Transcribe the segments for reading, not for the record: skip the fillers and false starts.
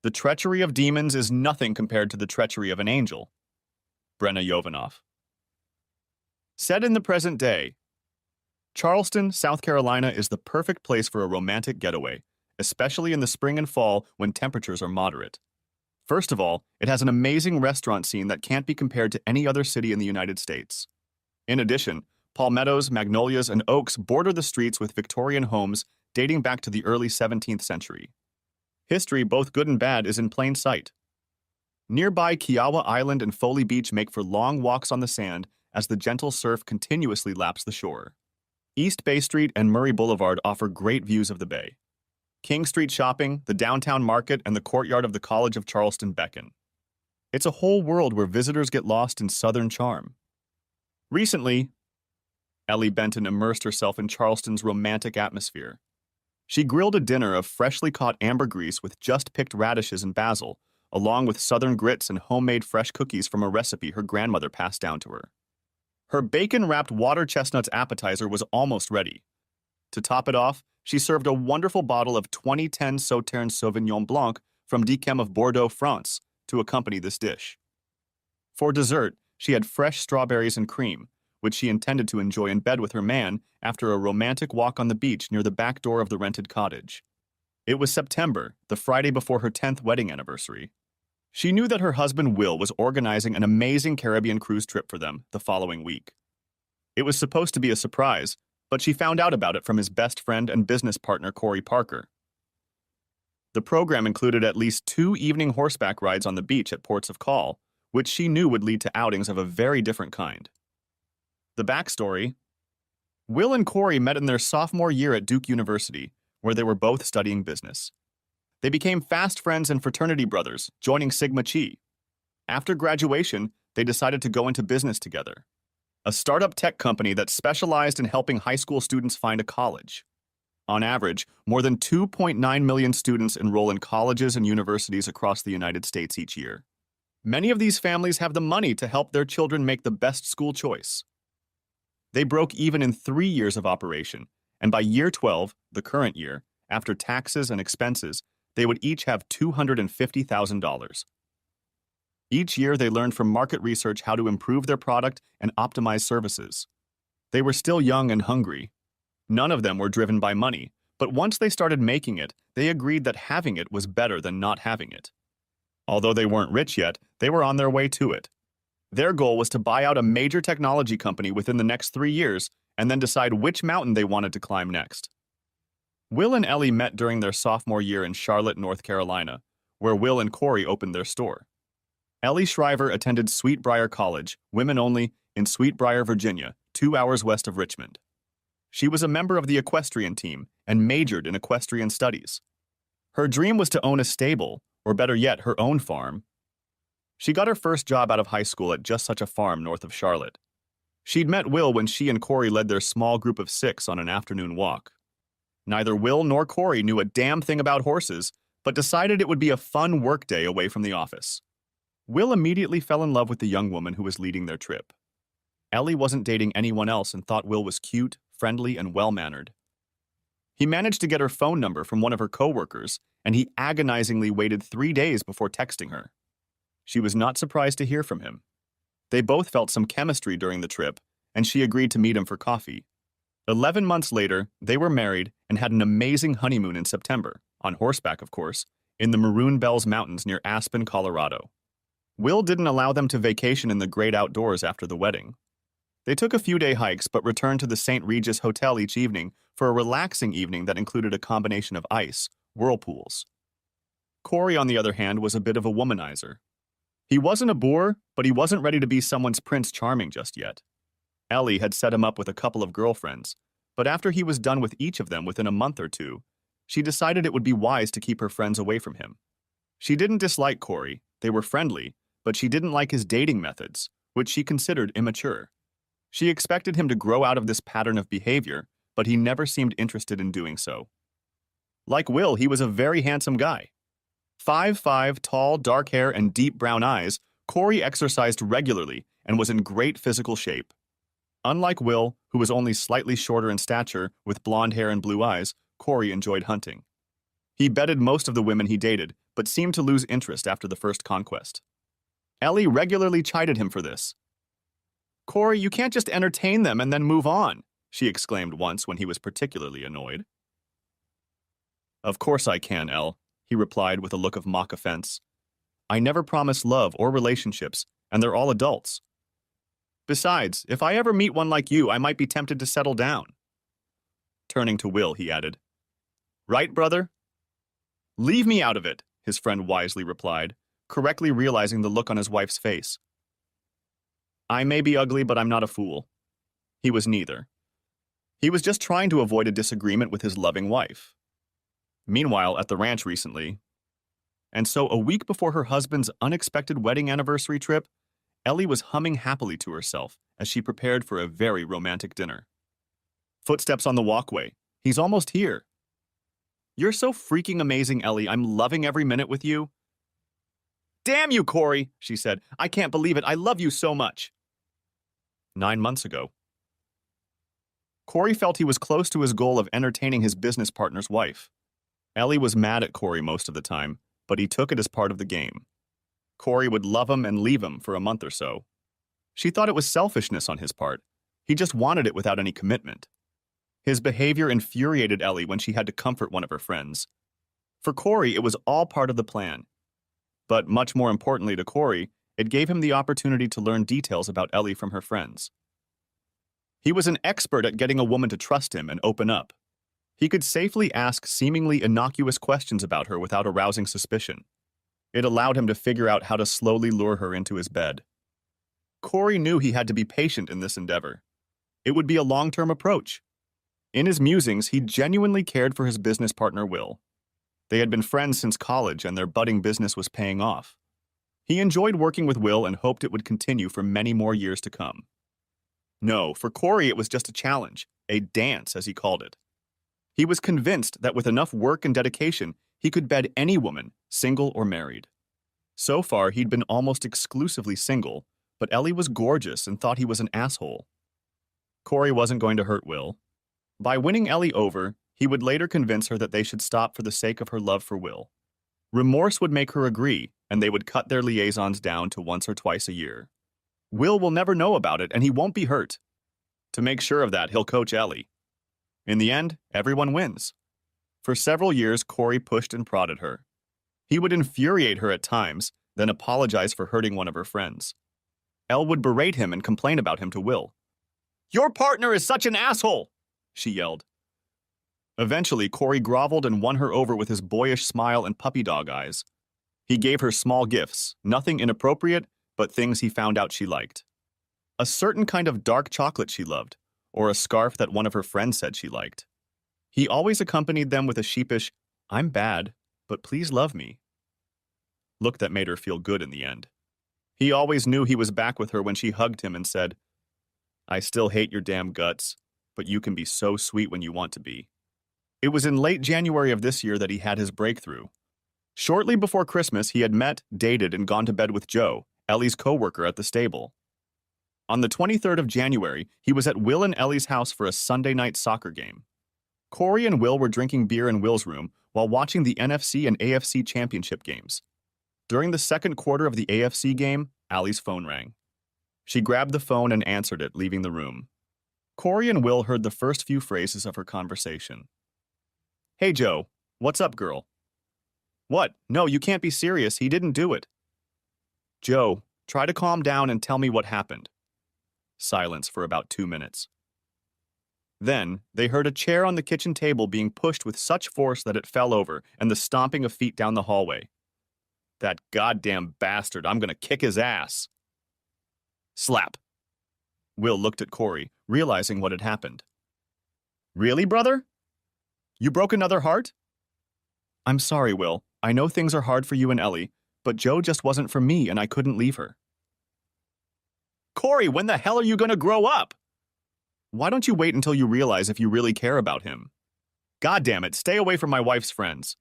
The treachery of demons is nothing compared to the treachery of an angel. Brenna Yovanov. Set in the present day, Charleston, South Carolina is the perfect place for a romantic getaway, especially in the spring and fall when temperatures are moderate. First of all, it has an amazing restaurant scene that can't be compared to any other city in the United States. In addition, palmettos, magnolias, and oaks border the streets with Victorian homes dating back to the early 17th century. History, both good and bad, is in plain sight. Nearby Kiowa Island and Foley Beach make for long walks on the sand as the gentle surf continuously laps the shore. East Bay Street and Murray Boulevard offer great views of the bay. King Street shopping, the downtown market, and the courtyard of the College of Charleston beckon. It's a whole world where visitors get lost in Southern charm. Recently, Ellie Benton immersed herself in Charleston's romantic atmosphere. She grilled a dinner of freshly caught ambergris with just picked radishes and basil, along with southern grits and homemade fresh cookies from a recipe her grandmother passed down to her. Her bacon-wrapped water chestnuts appetizer was almost ready. To top it off, she served a wonderful bottle of 2010 Sauternes Sauvignon Blanc from Dichem of Bordeaux, France, to accompany this dish. For dessert, she had fresh strawberries and cream, which she intended to enjoy in bed with her man after a romantic walk on the beach near the back door of the rented cottage. It was September, the Friday before her 10th wedding anniversary. She knew that her husband Will was organizing an amazing Caribbean cruise trip for them the following week. It was supposed to be a surprise, but she found out about it from his best friend and business partner Corey Parker. The program included at least 2 evening horseback rides on the beach at ports of call, which she knew would lead to outings of a very different kind. The backstory: Will and Corey met in their sophomore year at Duke University, where they were both studying business. They became fast friends and fraternity brothers, joining Sigma Chi. After graduation, they decided to go into business together, a startup tech company that specialized in helping high school students find a college. On average, more than 2.9 million students enroll in colleges and universities across the United States each year. Many of these families have the money to help their children make the best school choice. They broke even in 3 years of operation, and by year 12, the current year, after taxes and expenses, they would each have $250,000. Each year, they learned from market research how to improve their product and optimize services. They were still young and hungry. None of them were driven by money, but once they started making it, they agreed that having it was better than not having it. Although they weren't rich yet, they were on their way to it. Their goal was to buy out a major technology company within the next 3 years and then decide which mountain they wanted to climb next. Will and Ellie met during their sophomore year in Charlotte, North Carolina, where Will and Corey opened their store. Ellie Shriver attended Sweetbriar College, women only, in Sweetbriar, Virginia, 2 hours west of Richmond. She was a member of the equestrian team and majored in equestrian studies. Her dream was to own a stable, or better yet, her own farm. She got her first job out of high school at just such a farm north of Charlotte. She'd met Will when she and Corey led their small group of 6 on an afternoon walk. Neither Will nor Corey knew a damn thing about horses, but decided it would be a fun workday away from the office. Will immediately fell in love with the young woman who was leading their trip. Ellie wasn't dating anyone else and thought Will was cute, friendly, and well-mannered. He managed to get her phone number from one of her coworkers, and he agonizingly waited 3 days before texting her. She was not surprised to hear from him. They both felt some chemistry during the trip, and she agreed to meet him for coffee. 11 months later, they were married and had an amazing honeymoon in September, on horseback, of course, in the Maroon Bells Mountains near Aspen, Colorado. Will didn't allow them to vacation in the great outdoors after the wedding. They took a few day hikes but returned to the St. Regis Hotel each evening for a relaxing evening that included a combination of ice, whirlpools. Corey, on the other hand, was a bit of a womanizer. He wasn't a boor, but he wasn't ready to be someone's Prince Charming just yet. Ellie had set him up with a couple of girlfriends, but after he was done with each of them within a month or two, she decided it would be wise to keep her friends away from him. She didn't dislike Corey, they were friendly, but she didn't like his dating methods, which she considered immature. She expected him to grow out of this pattern of behavior, but he never seemed interested in doing so. Like Will, he was a very handsome guy. 5'5", tall, dark hair, and deep brown eyes, Corey exercised regularly and was in great physical shape. Unlike Will, who was only slightly shorter in stature with blonde hair and blue eyes, Corey enjoyed hunting. He bedded most of the women he dated, but seemed to lose interest after the first conquest. Ellie regularly chided him for this. "Corey, you can't just entertain them and then move on," she exclaimed once when he was particularly annoyed. "Of course I can, Elle," he replied with a look of mock offense. "I never promise love or relationships, and they're all adults. Besides, if I ever meet one like you, I might be tempted to settle down." Turning to Will, he added, "Right, brother?" "Leave me out of it," his friend wisely replied, correctly realizing the look on his wife's face. "I may be ugly, but I'm not a fool." He was neither. He was just trying to avoid a disagreement with his loving wife. Meanwhile, at the ranch recently, and so a week before her husband's unexpected wedding anniversary trip, Ellie was humming happily to herself as she prepared for a very romantic dinner. Footsteps on the walkway. "He's almost here." "You're so freaking amazing, Ellie. I'm loving every minute with you." "Damn you, Corey," she said. "I can't believe it. I love you so much." 9 months ago. Corey felt he was close to his goal of entertaining his business partner's wife. Ellie was mad at Corey most of the time, but he took it as part of the game. Corey would love him and leave him for a month or so. She thought it was selfishness on his part. He just wanted it without any commitment. His behavior infuriated Ellie when she had to comfort one of her friends. For Corey, it was all part of the plan. But much more importantly to Corey, it gave him the opportunity to learn details about Ellie from her friends. He was an expert at getting a woman to trust him and open up. He could safely ask seemingly innocuous questions about her without arousing suspicion. It allowed him to figure out how to slowly lure her into his bed. Corey knew he had to be patient in this endeavor. It would be a long-term approach. In his musings, he genuinely cared for his business partner, Will. They had been friends since college, and their budding business was paying off. He enjoyed working with Will and hoped it would continue for many more years to come. No, for Corey, it was just a challenge, a dance, as he called it. He was convinced that with enough work and dedication, he could bed any woman, single or married. So far, he'd been almost exclusively single, but Ellie was gorgeous and thought he was an asshole. Corey wasn't going to hurt Will. By winning Ellie over, he would later convince her that they should stop for the sake of her love for Will. Remorse would make her agree, and they would cut their liaisons down to once or twice a year. Will never know about it, and he won't be hurt. To make sure of that, he'll coach Ellie. In the end, everyone wins. For several years, Corey pushed and prodded her. He would infuriate her at times, then apologize for hurting one of her friends. Elle would berate him and complain about him to Will. "Your partner is such an asshole!" she yelled. Eventually, Corey groveled and won her over with his boyish smile and puppy dog eyes. He gave her small gifts, nothing inappropriate, but things he found out she liked. A certain kind of dark chocolate she loved, or a scarf that one of her friends said she liked. He always accompanied them with a sheepish, "I'm bad, but please love me," look that made her feel good in the end. He always knew he was back with her when she hugged him and said, "I still hate your damn guts, but you can be so sweet when you want to be." It was in late January of this year that he had his breakthrough. Shortly before Christmas, he had met, dated, and gone to bed with Joe, Ellie's co-worker at the stable. On the 23rd of January, he was at Will and Ellie's house for a Sunday night soccer game. Corey and Will were drinking beer in Will's room while watching the NFC and AFC championship games. During the second quarter of the AFC game, Allie's phone rang. She grabbed the phone and answered it, leaving the room. Corey and Will heard the first few phrases of her conversation. "Hey, Joe. What's up, girl?" "What? No, you can't be serious. He didn't do it." "Joe, try to calm down and tell me what happened." Silence for about 2 minutes. Then, they heard a chair on the kitchen table being pushed with such force that it fell over and the stomping of feet down the hallway. "That goddamn bastard, I'm gonna kick his ass." Slap. Will looked at Corey, realizing what had happened. "Really, brother? You broke another heart?" "I'm sorry, Will. I know things are hard for you and Ellie, but Joe just wasn't for me and I couldn't leave her." "Corey, when the hell are you gonna grow up?" "Why don't you wait until you realize if you really care about him?" "God damn it, stay away from my wife's friends.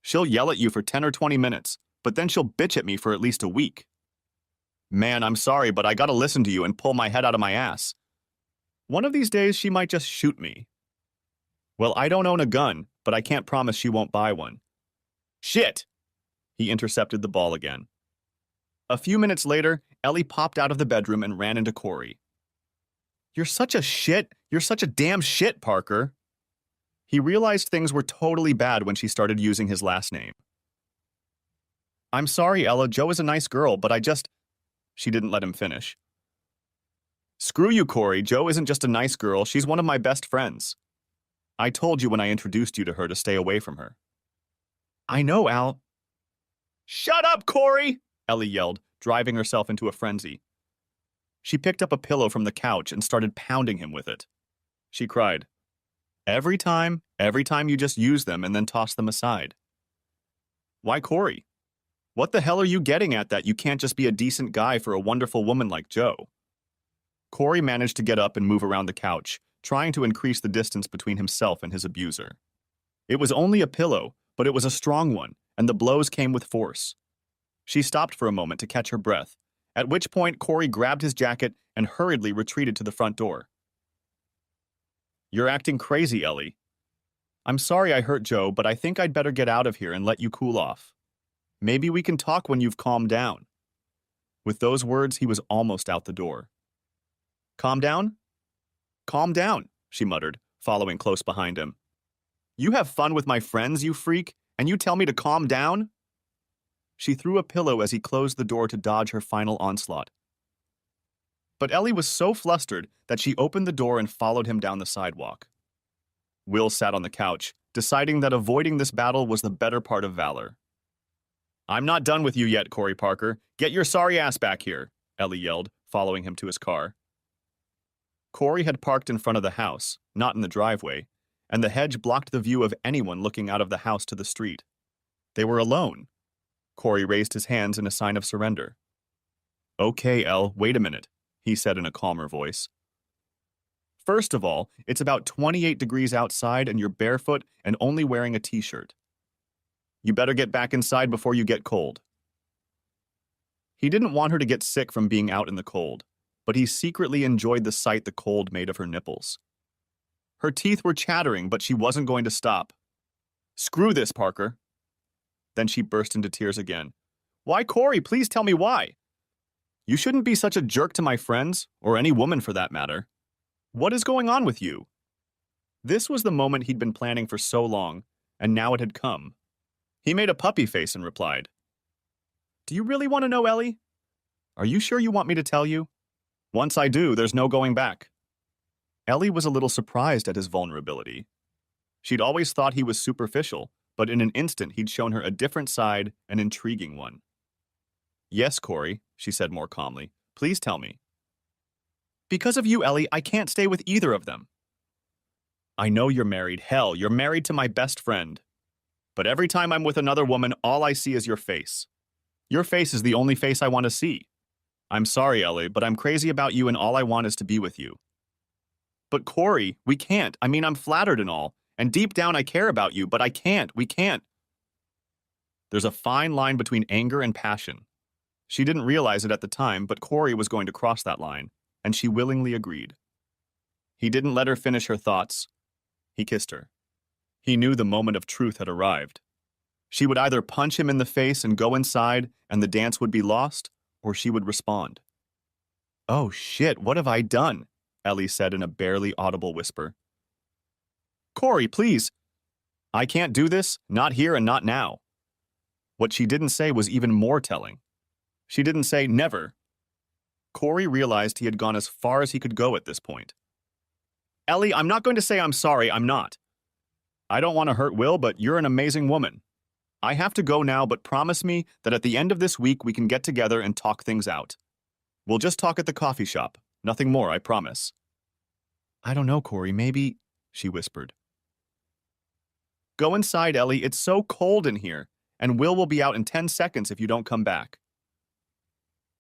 She'll yell at you for 10 or 20 minutes, but then she'll bitch at me for at least a week." "Man, I'm sorry, but I gotta listen to you and pull my head out of my ass. One of these days, she might just shoot me." "Well, I don't own a gun, but I can't promise she won't buy one." "Shit!" He intercepted the ball again. A few minutes later, Ellie popped out of the bedroom and ran into Corey. You're such a shit. You're such a damn shit, Parker. He realized things were totally bad when she started using his last name. I'm sorry, Ella. Jo is a nice girl, but She didn't let him finish. Screw you, Corey. Jo isn't just a nice girl. She's one of my best friends. I told you when I introduced you to her to stay away from her. I know, Al. Shut up, Corey! Ellie yelled, driving herself into a frenzy. She picked up a pillow from the couch and started pounding him with it. She cried, every time you just use them and then toss them aside. Why, Corey? What the hell are you getting at that you can't just be a decent guy for a wonderful woman like Jo? Corey managed to get up and move around the couch, trying to increase the distance between himself and his abuser. It was only a pillow, but it was a strong one, and the blows came with force. She stopped for a moment to catch her breath, at which point Corey grabbed his jacket and hurriedly retreated to the front door. You're acting crazy, Ellie. I'm sorry I hurt Jo, but I think I'd better get out of here and let you cool off. Maybe we can talk when you've calmed down. With those words, he was almost out the door. Calm down? Calm down, she muttered, following close behind him. You have fun with my friends, you freak, and you tell me to calm down? She threw a pillow as he closed the door to dodge her final onslaught. But Ellie was so flustered that she opened the door and followed him down the sidewalk. Will sat on the couch, deciding that avoiding this battle was the better part of valor. I'm not done with you yet, Corey Parker. Get your sorry ass back here, Ellie yelled, following him to his car. Corey had parked in front of the house, not in the driveway, and the hedge blocked the view of anyone looking out of the house to the street. They were alone. Corey raised his hands in a sign of surrender. Okay, Elle, wait a minute, he said in a calmer voice. First of all, it's about 28 degrees outside and you're barefoot and only wearing a t-shirt. You better get back inside before you get cold. He didn't want her to get sick from being out in the cold, but he secretly enjoyed the sight the cold made of her nipples. Her teeth were chattering, but she wasn't going to stop. Screw this, Parker. Then she burst into tears again. Why, Corey? Please tell me why. You shouldn't be such a jerk to my friends, or any woman for that matter. What is going on with you? This was the moment he'd been planning for so long, and now it had come. He made a puppy face and replied, Do you really want to know, Ellie? Are you sure you want me to tell you? Once I do, there's no going back. Ellie was a little surprised at his vulnerability. She'd always thought he was superficial, but in an instant he'd shown her a different side, an intriguing one. Yes, Corey, she said more calmly. Please tell me. Because of you, Ellie, I can't stay with either of them. I know you're married. Hell, you're married to my best friend. But every time I'm with another woman, all I see is your face. Your face is the only face I want to see. I'm sorry, Ellie, but I'm crazy about you and all I want is to be with you. But Corey, we can't. I mean, I'm flattered and all. And deep down I care about you, but I can't. We can't. There's a fine line between anger and passion. She didn't realize it at the time, but Corey was going to cross that line, and she willingly agreed. He didn't let her finish her thoughts. He kissed her. He knew the moment of truth had arrived. She would either punch him in the face and go inside, and the dance would be lost, or she would respond. Oh shit, what have I done? Ellie said in a barely audible whisper. Corey, please. I can't do this, not here and not now. What she didn't say was even more telling. She didn't say never. Corey realized he had gone as far as he could go at this point. Ellie, I'm not going to say I'm sorry, I'm not. I don't want to hurt Will, but you're an amazing woman. I have to go now, but promise me that at the end of this week we can get together and talk things out. We'll just talk at the coffee shop. Nothing more, I promise. I don't know, Corey, maybe, she whispered. Go inside, Ellie. It's so cold in here, and Will be out in 10 seconds if you don't come back.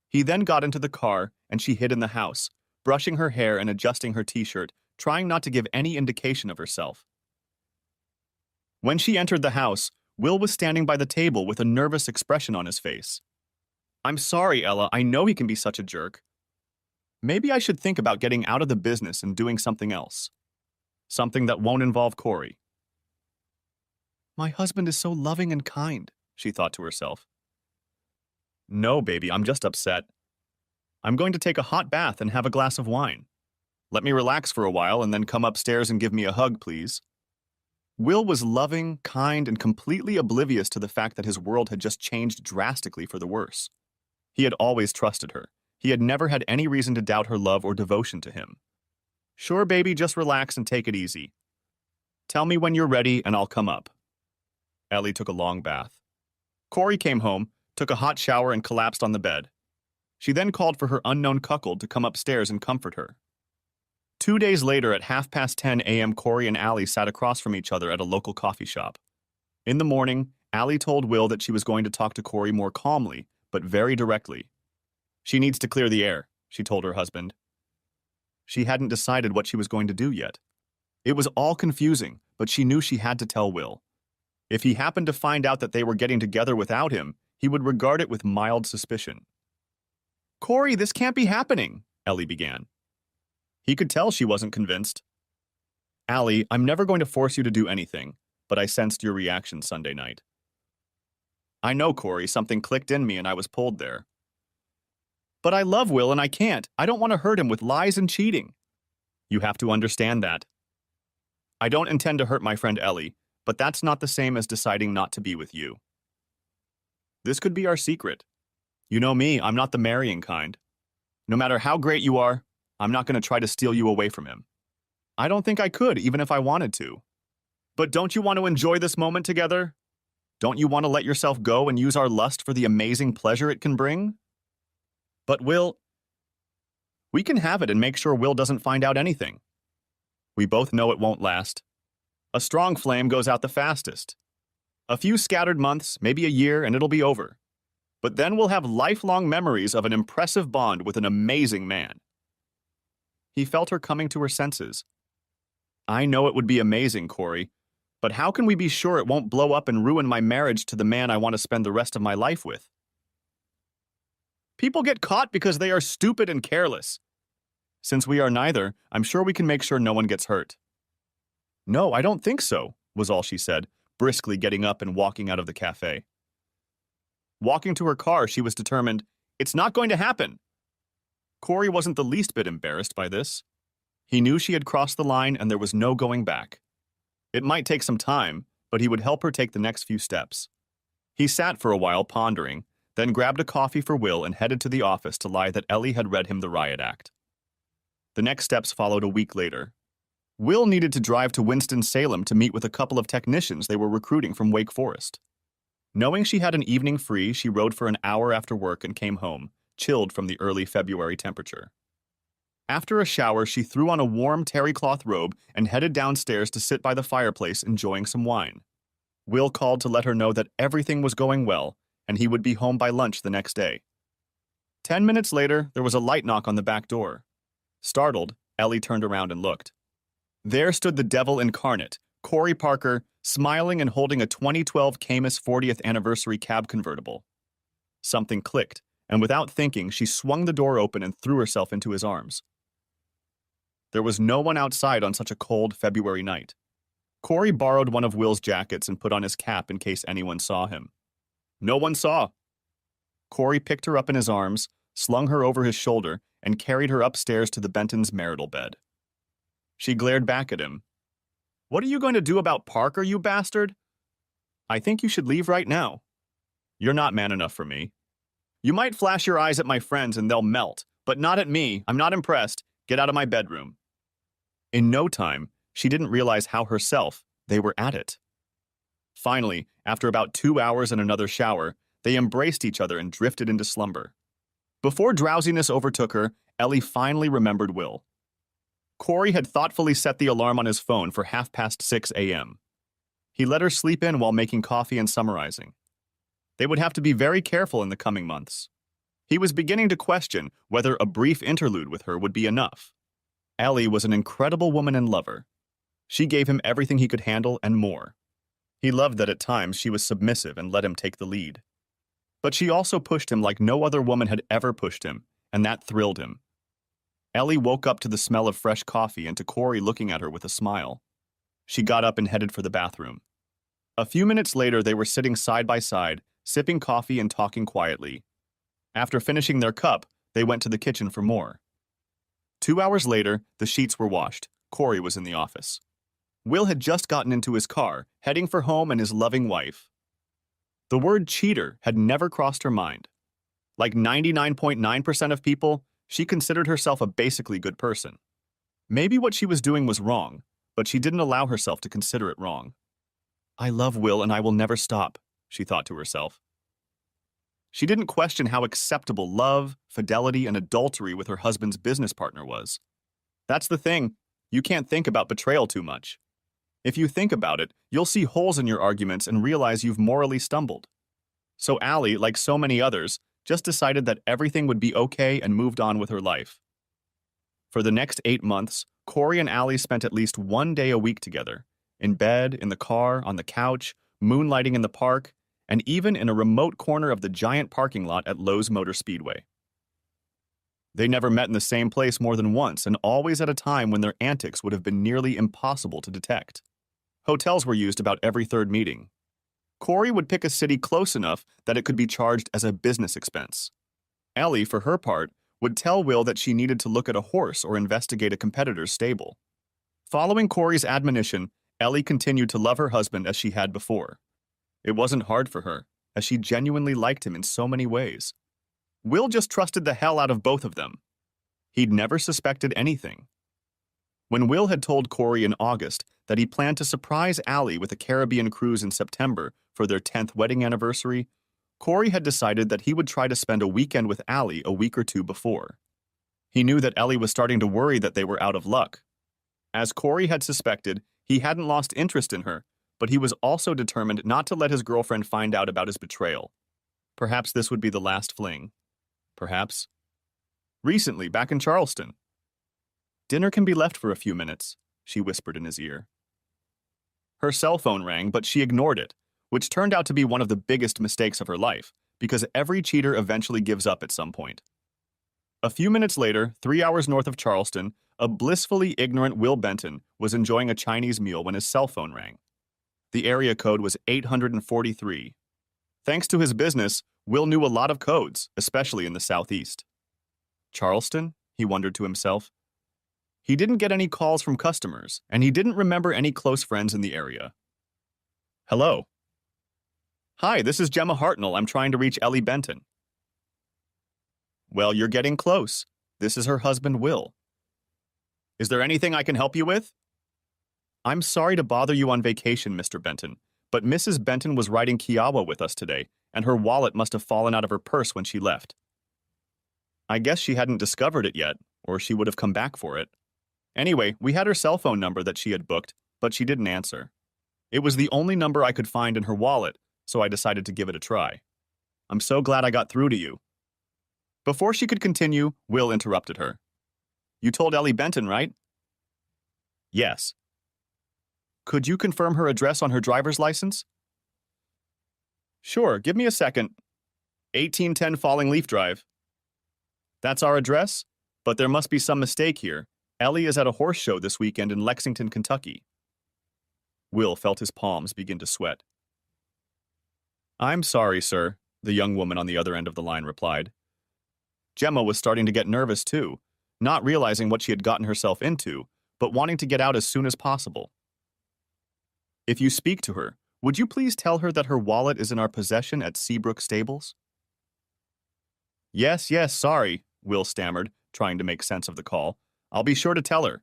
He then got into the car, and she hid in the house, brushing her hair and adjusting her t-shirt, trying not to give any indication of herself. When she entered the house, Will was standing by the table with a nervous expression on his face. I'm sorry, Ella. I know he can be such a jerk. Maybe I should think about getting out of the business and doing something else. Something that won't involve Corey. My husband is so loving and kind, she thought to herself. No, baby, I'm just upset. I'm going to take a hot bath and have a glass of wine. Let me relax for a while and then come upstairs and give me a hug, please. Will was loving, kind, and completely oblivious to the fact that his world had just changed drastically for the worse. He had always trusted her. He had never had any reason to doubt her love or devotion to him. Sure, baby, just relax and take it easy. Tell me when you're ready and I'll come up. Ellie took a long bath. Corey came home, took a hot shower, and collapsed on the bed. She then called for her unknown cuckold to come upstairs and comfort her. 2 days later, at 10:30 a.m., Corey and Allie sat across from each other at a local coffee shop. In the morning, Allie told Will that she was going to talk to Corey more calmly, but very directly. She needs to clear the air, she told her husband. She hadn't decided what she was going to do yet. It was all confusing, but she knew she had to tell Will. If he happened to find out that they were getting together without him, he would regard it with mild suspicion. Corey, this can't be happening, Ellie began. He could tell she wasn't convinced. Allie, I'm never going to force you to do anything, but I sensed your reaction Sunday night. I know, Corey, something clicked in me and I was pulled there. But I love Will and I can't. I don't want to hurt him with lies and cheating. You have to understand that. I don't intend to hurt my friend Ellie, but that's not the same as deciding not to be with you. This could be our secret. You know me, I'm not the marrying kind. No matter how great you are, I'm not going to try to steal you away from him. I don't think I could, even if I wanted to. But don't you want to enjoy this moment together? Don't you want to let yourself go and use our lust for the amazing pleasure it can bring? But Will, we can have it and make sure Will doesn't find out anything. We both know it won't last. A strong flame goes out the fastest. A few scattered months, maybe a year, and it'll be over. But then we'll have lifelong memories of an impressive bond with an amazing man. He felt her coming to her senses. I know it would be amazing, Corey, but how can we be sure it won't blow up and ruin my marriage to the man I want to spend the rest of my life with? People get caught because they are stupid and careless. Since we are neither, I'm sure we can make sure no one gets hurt. No, I don't think so, was all she said, briskly getting up and walking out of the cafe. Walking to her car, she was determined, it's not going to happen. Corey wasn't the least bit embarrassed by this. He knew she had crossed the line and there was no going back. It might take some time, but he would help her take the next few steps. He sat for a while pondering, then grabbed a coffee for Will and headed to the office to lie that Ellie had read him the riot act. The next steps followed a week later. Will needed to drive to Winston-Salem to meet with a couple of technicians they were recruiting from Wake Forest. Knowing she had an evening free, she rode for an hour after work and came home, chilled from the early February temperature. After a shower, she threw on a warm terry cloth robe and headed downstairs to sit by the fireplace enjoying some wine. Will called to let her know that everything was going well and he would be home by lunch the next day. 10 minutes later, there was a light knock on the back door. Startled, Ellie turned around and looked. There stood the devil incarnate, Corey Parker, smiling and holding a 2012 Camus 40th anniversary cab convertible. Something clicked, and without thinking, she swung the door open and threw herself into his arms. There was no one outside on such a cold February night. Corey borrowed one of Will's jackets and put on his cap in case anyone saw him. No one saw. Corey picked her up in his arms, slung her over his shoulder, and carried her upstairs to the Bentons' marital bed. She glared back at him. What are you going to do about Parker, you bastard? I think you should leave right now. You're not man enough for me. You might flash your eyes at my friends and they'll melt, but not at me. I'm not impressed. Get out of my bedroom. In no time, she didn't realize how herself they were at it. Finally, after about 2 hours and another shower, they embraced each other and drifted into slumber. Before drowsiness overtook her, Ellie finally remembered Will. Corey had thoughtfully set the alarm on his phone for 6:30 a.m. He let her sleep in while making coffee and summarizing. They would have to be very careful in the coming months. He was beginning to question whether a brief interlude with her would be enough. Ellie was an incredible woman and lover. She gave him everything he could handle and more. He loved that at times she was submissive and let him take the lead. But she also pushed him like no other woman had ever pushed him, and that thrilled him. Ellie woke up to the smell of fresh coffee and to Corey looking at her with a smile. She got up and headed for the bathroom. A few minutes later, they were sitting side by side, sipping coffee and talking quietly. After finishing their cup, they went to the kitchen for more. 2 hours later, the sheets were washed. Corey was in the office. Will had just gotten into his car, heading for home and his loving wife. The word cheater had never crossed her mind. Like 99.9% of people, she considered herself a basically good person. Maybe what she was doing was wrong, but she didn't allow herself to consider it wrong. I love Will and I will never stop, she thought to herself. She didn't question how acceptable love, fidelity, and adultery with her husband's business partner was. That's the thing, you can't think about betrayal too much. If you think about it, you'll see holes in your arguments and realize you've morally stumbled. So Allie, like so many others, just decided that everything would be okay and moved on with her life. For the next 8 months, Corey and Allie spent at least 1 day a week together, in bed, in the car, on the couch, moonlighting in the park, and even in a remote corner of the giant parking lot at Lowe's Motor Speedway. They never met in the same place more than once, and always at a time when their antics would have been nearly impossible to detect. Hotels were used about every third meeting. Corey would pick a city close enough that it could be charged as a business expense. Ellie, for her part, would tell Will that she needed to look at a horse or investigate a competitor's stable. Following Corey's admonition, Ellie continued to love her husband as she had before. It wasn't hard for her, as she genuinely liked him in so many ways. Will just trusted the hell out of both of them. He'd never suspected anything. When Will had told Corey in August that he planned to surprise Allie with a Caribbean cruise in September for their 10th wedding anniversary, Corey had decided that he would try to spend a weekend with Allie a week or two before. He knew that Ellie was starting to worry that they were out of luck. As Corey had suspected, he hadn't lost interest in her, but he was also determined not to let his girlfriend find out about his betrayal. Perhaps this would be the last fling. Perhaps. Recently, back in Charleston. Dinner can be left for a few minutes, she whispered in his ear. Her cell phone rang, but she ignored it, which turned out to be one of the biggest mistakes of her life, because every cheater eventually gives up at some point. A few minutes later, 3 hours north of Charleston, a blissfully ignorant Will Benton was enjoying a Chinese meal when his cell phone rang. The area code was 843. Thanks to his business, Will knew a lot of codes, especially in the southeast. Charleston? He wondered to himself. He didn't get any calls from customers, and he didn't remember any close friends in the area. Hello. Hi, this is Gemma Hartnell. I'm trying to reach Ellie Benton. Well, you're getting close. This is her husband, Will. Is there anything I can help you with? I'm sorry to bother you on vacation, Mr. Benton, but Mrs. Benton was riding Kiowa with us today, and her wallet must have fallen out of her purse when she left. I guess she hadn't discovered it yet, or she would have come back for it. Anyway, we had her cell phone number that she had booked, but she didn't answer. It was the only number I could find in her wallet, so I decided to give it a try. I'm so glad I got through to you. Before she could continue, Will interrupted her. You told Ellie Benton, right? Yes. Could you confirm her address on her driver's license? Sure, give me a second. 1810 Falling Leaf Drive. That's our address, but there must be some mistake here. Ellie is at a horse show this weekend in Lexington, Kentucky. Will felt his palms begin to sweat. I'm sorry, sir, the young woman on the other end of the line replied. Gemma was starting to get nervous too, not realizing what she had gotten herself into, but wanting to get out as soon as possible. If you speak to her, would you please tell her that her wallet is in our possession at Seabrook Stables? Yes, sorry, Will stammered, trying to make sense of the call. I'll be sure to tell her.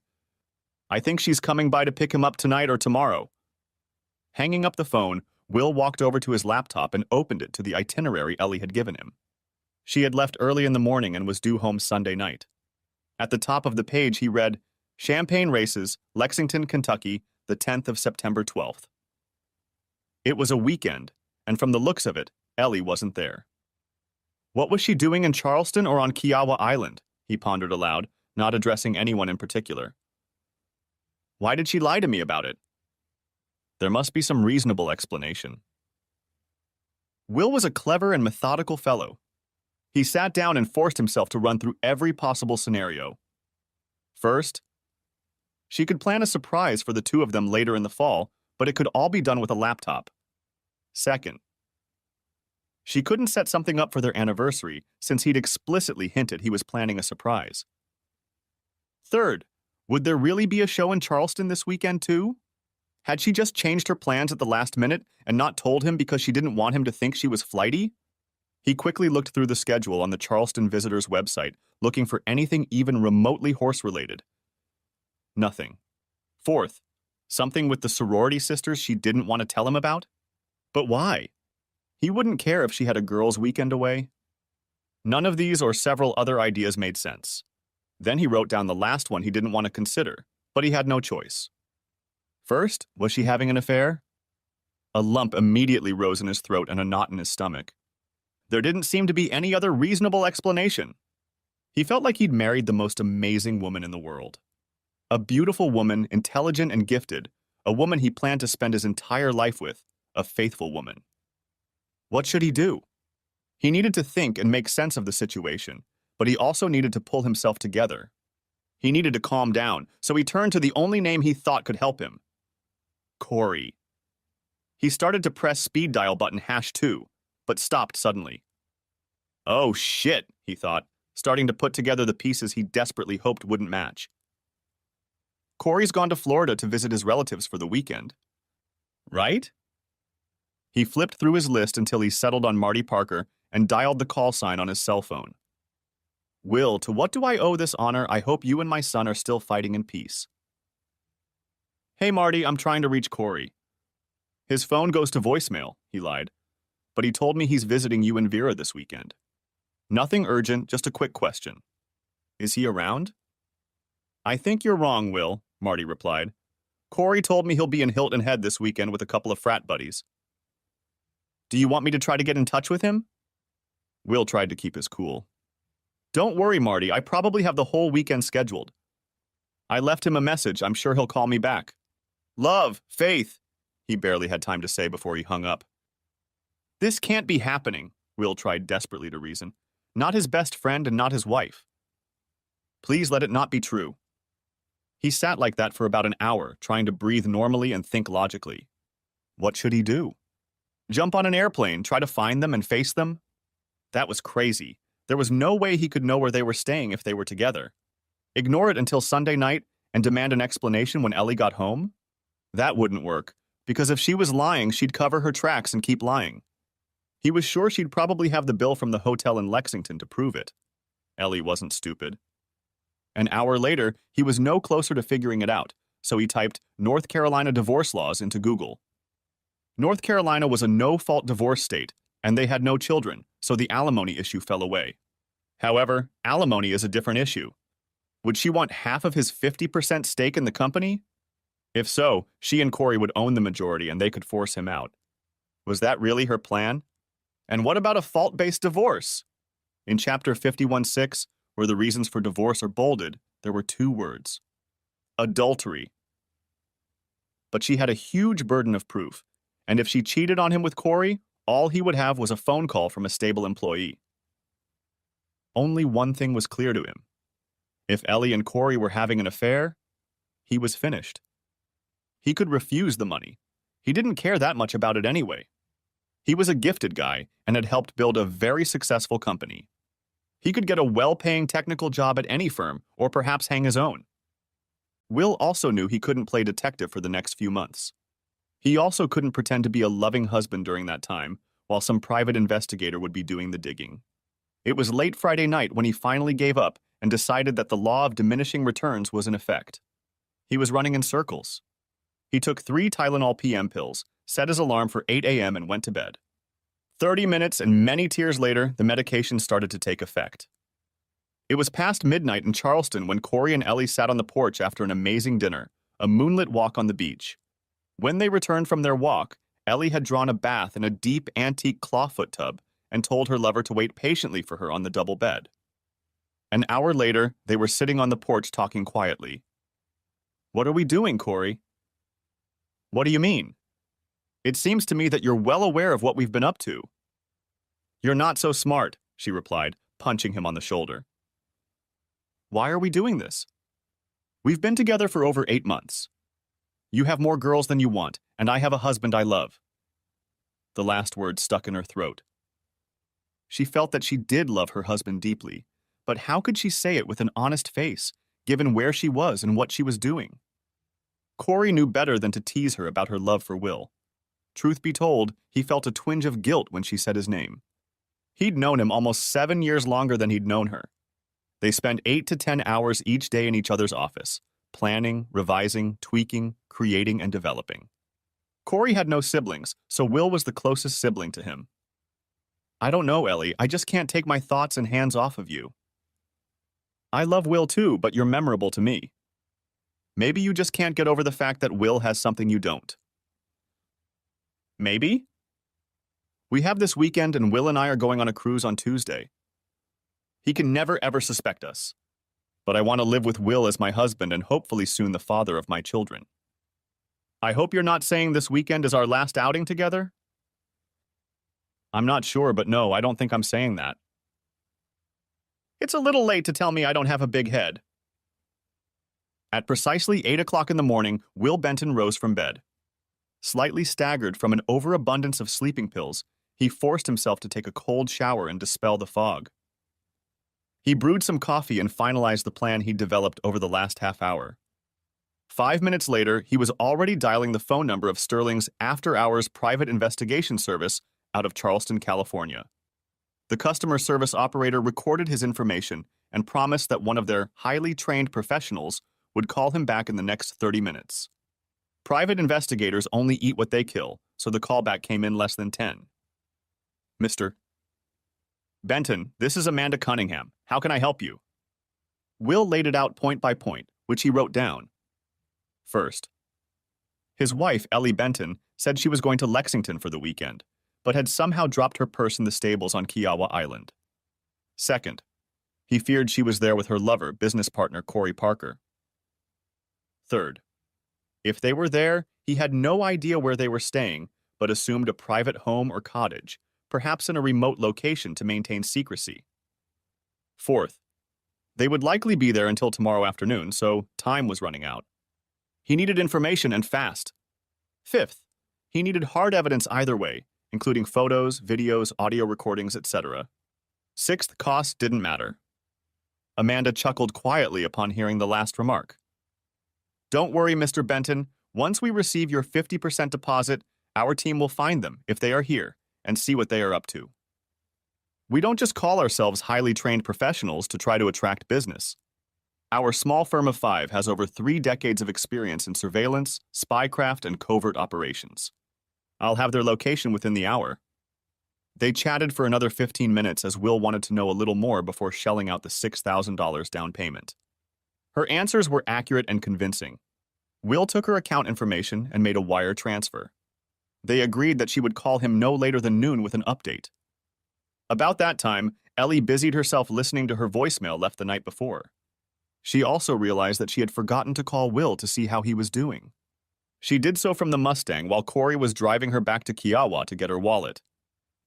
I think she's coming by to pick him up tonight or tomorrow. Hanging up the phone, Will walked over to his laptop and opened it to the itinerary Ellie had given him. She had left early in the morning and was due home Sunday night. At the top of the page, he read, Champagne Races, Lexington, Kentucky, the 10th of September 12th. It was a weekend, and from the looks of it, Ellie wasn't there. What was she doing in Charleston or on Kiowa Island? He pondered aloud, not addressing anyone in particular. Why did she lie to me about it? There must be some reasonable explanation. Will was a clever and methodical fellow. He sat down and forced himself to run through every possible scenario. First, she could plan a surprise for the two of them later in the fall, but it could all be done with a laptop. Second, She couldn't set something up for their anniversary since he'd explicitly hinted he was planning a surprise. Third, would there really be a show in Charleston this weekend too? Had she just changed her plans at the last minute and not told him because she didn't want him to think she was flighty? He quickly looked through the schedule on the Charleston Visitors website, looking for anything even remotely horse-related. Nothing. Fourth, something with the sorority sisters she didn't want to tell him about? But why? He wouldn't care if she had a girls' weekend away. None of these or several other ideas made sense. Then he wrote down the last one he didn't want to consider, but he had no choice. First, was she having an affair? A lump immediately rose in his throat and a knot in his stomach. There didn't seem to be any other reasonable explanation. He felt like he'd married the most amazing woman in the world. A beautiful woman, intelligent and gifted, a woman he planned to spend his entire life with, a faithful woman. What should he do? He needed to think and make sense of the situation, but he also needed to pull himself together. He needed to calm down, so he turned to the only name he thought could help him. Corey. He started to press speed dial button #2, but stopped suddenly. Oh shit, he thought, starting to put together the pieces he desperately hoped wouldn't match. Corey's gone to Florida to visit his relatives for the weekend. Right? He flipped through his list until he settled on Marty Parker and dialed the call sign on his cell phone. Will, to what do I owe this honor? I hope you and my son are still fighting in peace. Hey Marty, I'm trying to reach Corey. His phone goes to voicemail, he lied. But he told me he's visiting you and Vera this weekend. Nothing urgent, just a quick question. Is he around? I think you're wrong, Will, Marty replied. Corey told me he'll be in Hilton Head this weekend with a couple of frat buddies. Do you want me to try to get in touch with him? Will tried to keep his cool. Don't worry, Marty, I probably have the whole weekend scheduled. I left him a message, I'm sure he'll call me back. Love, Faith, he barely had time to say before he hung up. This can't be happening, Will tried desperately to reason. Not his best friend and not his wife. Please let it not be true. He sat like that for about an hour, trying to breathe normally and think logically. What should he do? Jump on an airplane, try to find them and face them? That was crazy. There was no way he could know where they were staying if they were together. Ignore it until Sunday night and demand an explanation when Ellie got home? That wouldn't work, because if she was lying, she'd cover her tracks and keep lying. He was sure she'd probably have the bill from the hotel in Lexington to prove it. Ellie wasn't stupid. An hour later, he was no closer to figuring it out, so he typed North Carolina divorce laws into Google. North Carolina was a no-fault divorce state, and they had no children, so the alimony issue fell away. However, alimony is a different issue. Would she want half of his 50% stake in the company? If so, she and Corey would own the majority and they could force him out. Was that really her plan? And what about a fault-based divorce? In Chapter 51:6, where the reasons for divorce are bolded, there were 2 words. Adultery. But she had a huge burden of proof, and if she cheated on him with Corey, all he would have was a phone call from a stable employee. Only one thing was clear to him. If Ellie and Corey were having an affair, he was finished. He could refuse the money. He didn't care that much about it anyway. He was a gifted guy and had helped build a very successful company. He could get a well-paying technical job at any firm, or perhaps hang his own. Will also knew he couldn't play detective for the next few months. He also couldn't pretend to be a loving husband during that time, while some private investigator would be doing the digging. It was late Friday night when he finally gave up and decided that the law of diminishing returns was in effect. He was running in circles. He took 3 Tylenol PM pills, set his alarm for 8 a.m. and went to bed. 30 minutes and many tears later, the medication started to take effect. It was past midnight in Charleston when Corey and Ellie sat on the porch after an amazing dinner, a moonlit walk on the beach. When they returned from their walk, Ellie had drawn a bath in a deep antique clawfoot tub and told her lover to wait patiently for her on the double bed. An hour later, they were sitting on the porch talking quietly. What are we doing, Corey? What do you mean? It seems to me that you're well aware of what we've been up to. You're not so smart, she replied, punching him on the shoulder. Why are we doing this? We've been together for over 8 months. You have more girls than you want, and I have a husband I love. The last word stuck in her throat. She felt that she did love her husband deeply, but how could she say it with an honest face, given where she was and what she was doing? Corey knew better than to tease her about her love for Will. Truth be told, he felt a twinge of guilt when she said his name. He'd known him almost 7 years longer than he'd known her. They spent 8 to 10 hours each day in each other's office, planning, revising, tweaking, creating, and developing. Corey had no siblings, so Will was the closest sibling to him. I don't know, Ellie. I just can't take my thoughts and hands off of you. I love Will too, but you're memorable to me. Maybe you just can't get over the fact that Will has something you don't. Maybe? We have this weekend and Will and I are going on a cruise on Tuesday. He can never ever suspect us. But I want to live with Will as my husband and hopefully soon the father of my children. I hope you're not saying this weekend is our last outing together? I'm not sure, but no, I don't think I'm saying that. It's a little late to tell me I don't have a big head. At precisely 8 o'clock in the morning, Will Benton rose from bed. Slightly staggered from an overabundance of sleeping pills, he forced himself to take a cold shower and dispel the fog. He brewed some coffee and finalized the plan he'd developed over the last half hour. 5 minutes later, he was already dialing the phone number of Sterling's after-hours private investigation service out of Charleston, California. The customer service operator recorded his information and promised that one of their highly trained professionals would call him back in the next 30 minutes. Private investigators only eat what they kill, so the callback came in less than 10. Mr. Benton, this is Amanda Cunningham. How can I help you? Will laid it out point by point, which he wrote down. First, his wife, Ellie Benton, said she was going to Lexington for the weekend, but had somehow dropped her purse in the stables on Kiowa Island. Second, he feared she was there with her lover, business partner Corey Parker. Third, if they were there, he had no idea where they were staying, but assumed a private home or cottage, perhaps in a remote location to maintain secrecy. Fourth, they would likely be there until tomorrow afternoon, so time was running out. He needed information and fast. Fifth, he needed hard evidence either way, including photos, videos, audio recordings, etc. Sixth, cost didn't matter. Amanda chuckled quietly upon hearing the last remark. Don't worry, Mr. Benton. Once we receive your 50% deposit, our team will find them, if they are here, and see what they are up to. We don't just call ourselves highly trained professionals to try to attract business. Our small firm of 5 has over 3 decades of experience in surveillance, spycraft, and covert operations. I'll have their location within the hour. They chatted for another 15 minutes as Will wanted to know a little more before shelling out the $6,000 down payment. Her answers were accurate and convincing. Will took her account information and made a wire transfer. They agreed that she would call him no later than noon with an update. About that time, Ellie busied herself listening to her voicemail left the night before. She also realized that she had forgotten to call Will to see how he was doing. She did so from the Mustang while Corey was driving her back to Kiowa to get her wallet.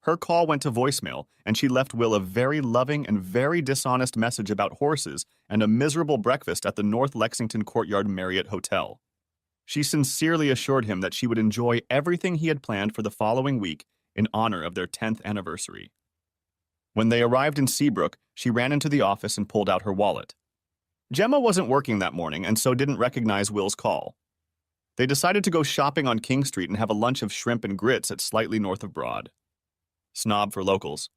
Her call went to voicemail, and she left Will a very loving and very dishonest message about horses and a miserable breakfast at the North Lexington Courtyard Marriott Hotel. She sincerely assured him that she would enjoy everything he had planned for the following week in honor of their 10th anniversary. When they arrived in Seabrook, she ran into the office and pulled out her wallet. Gemma wasn't working that morning and so didn't recognize Will's call. They decided to go shopping on King Street and have a lunch of shrimp and grits at slightly north of Broad. Snob for locals.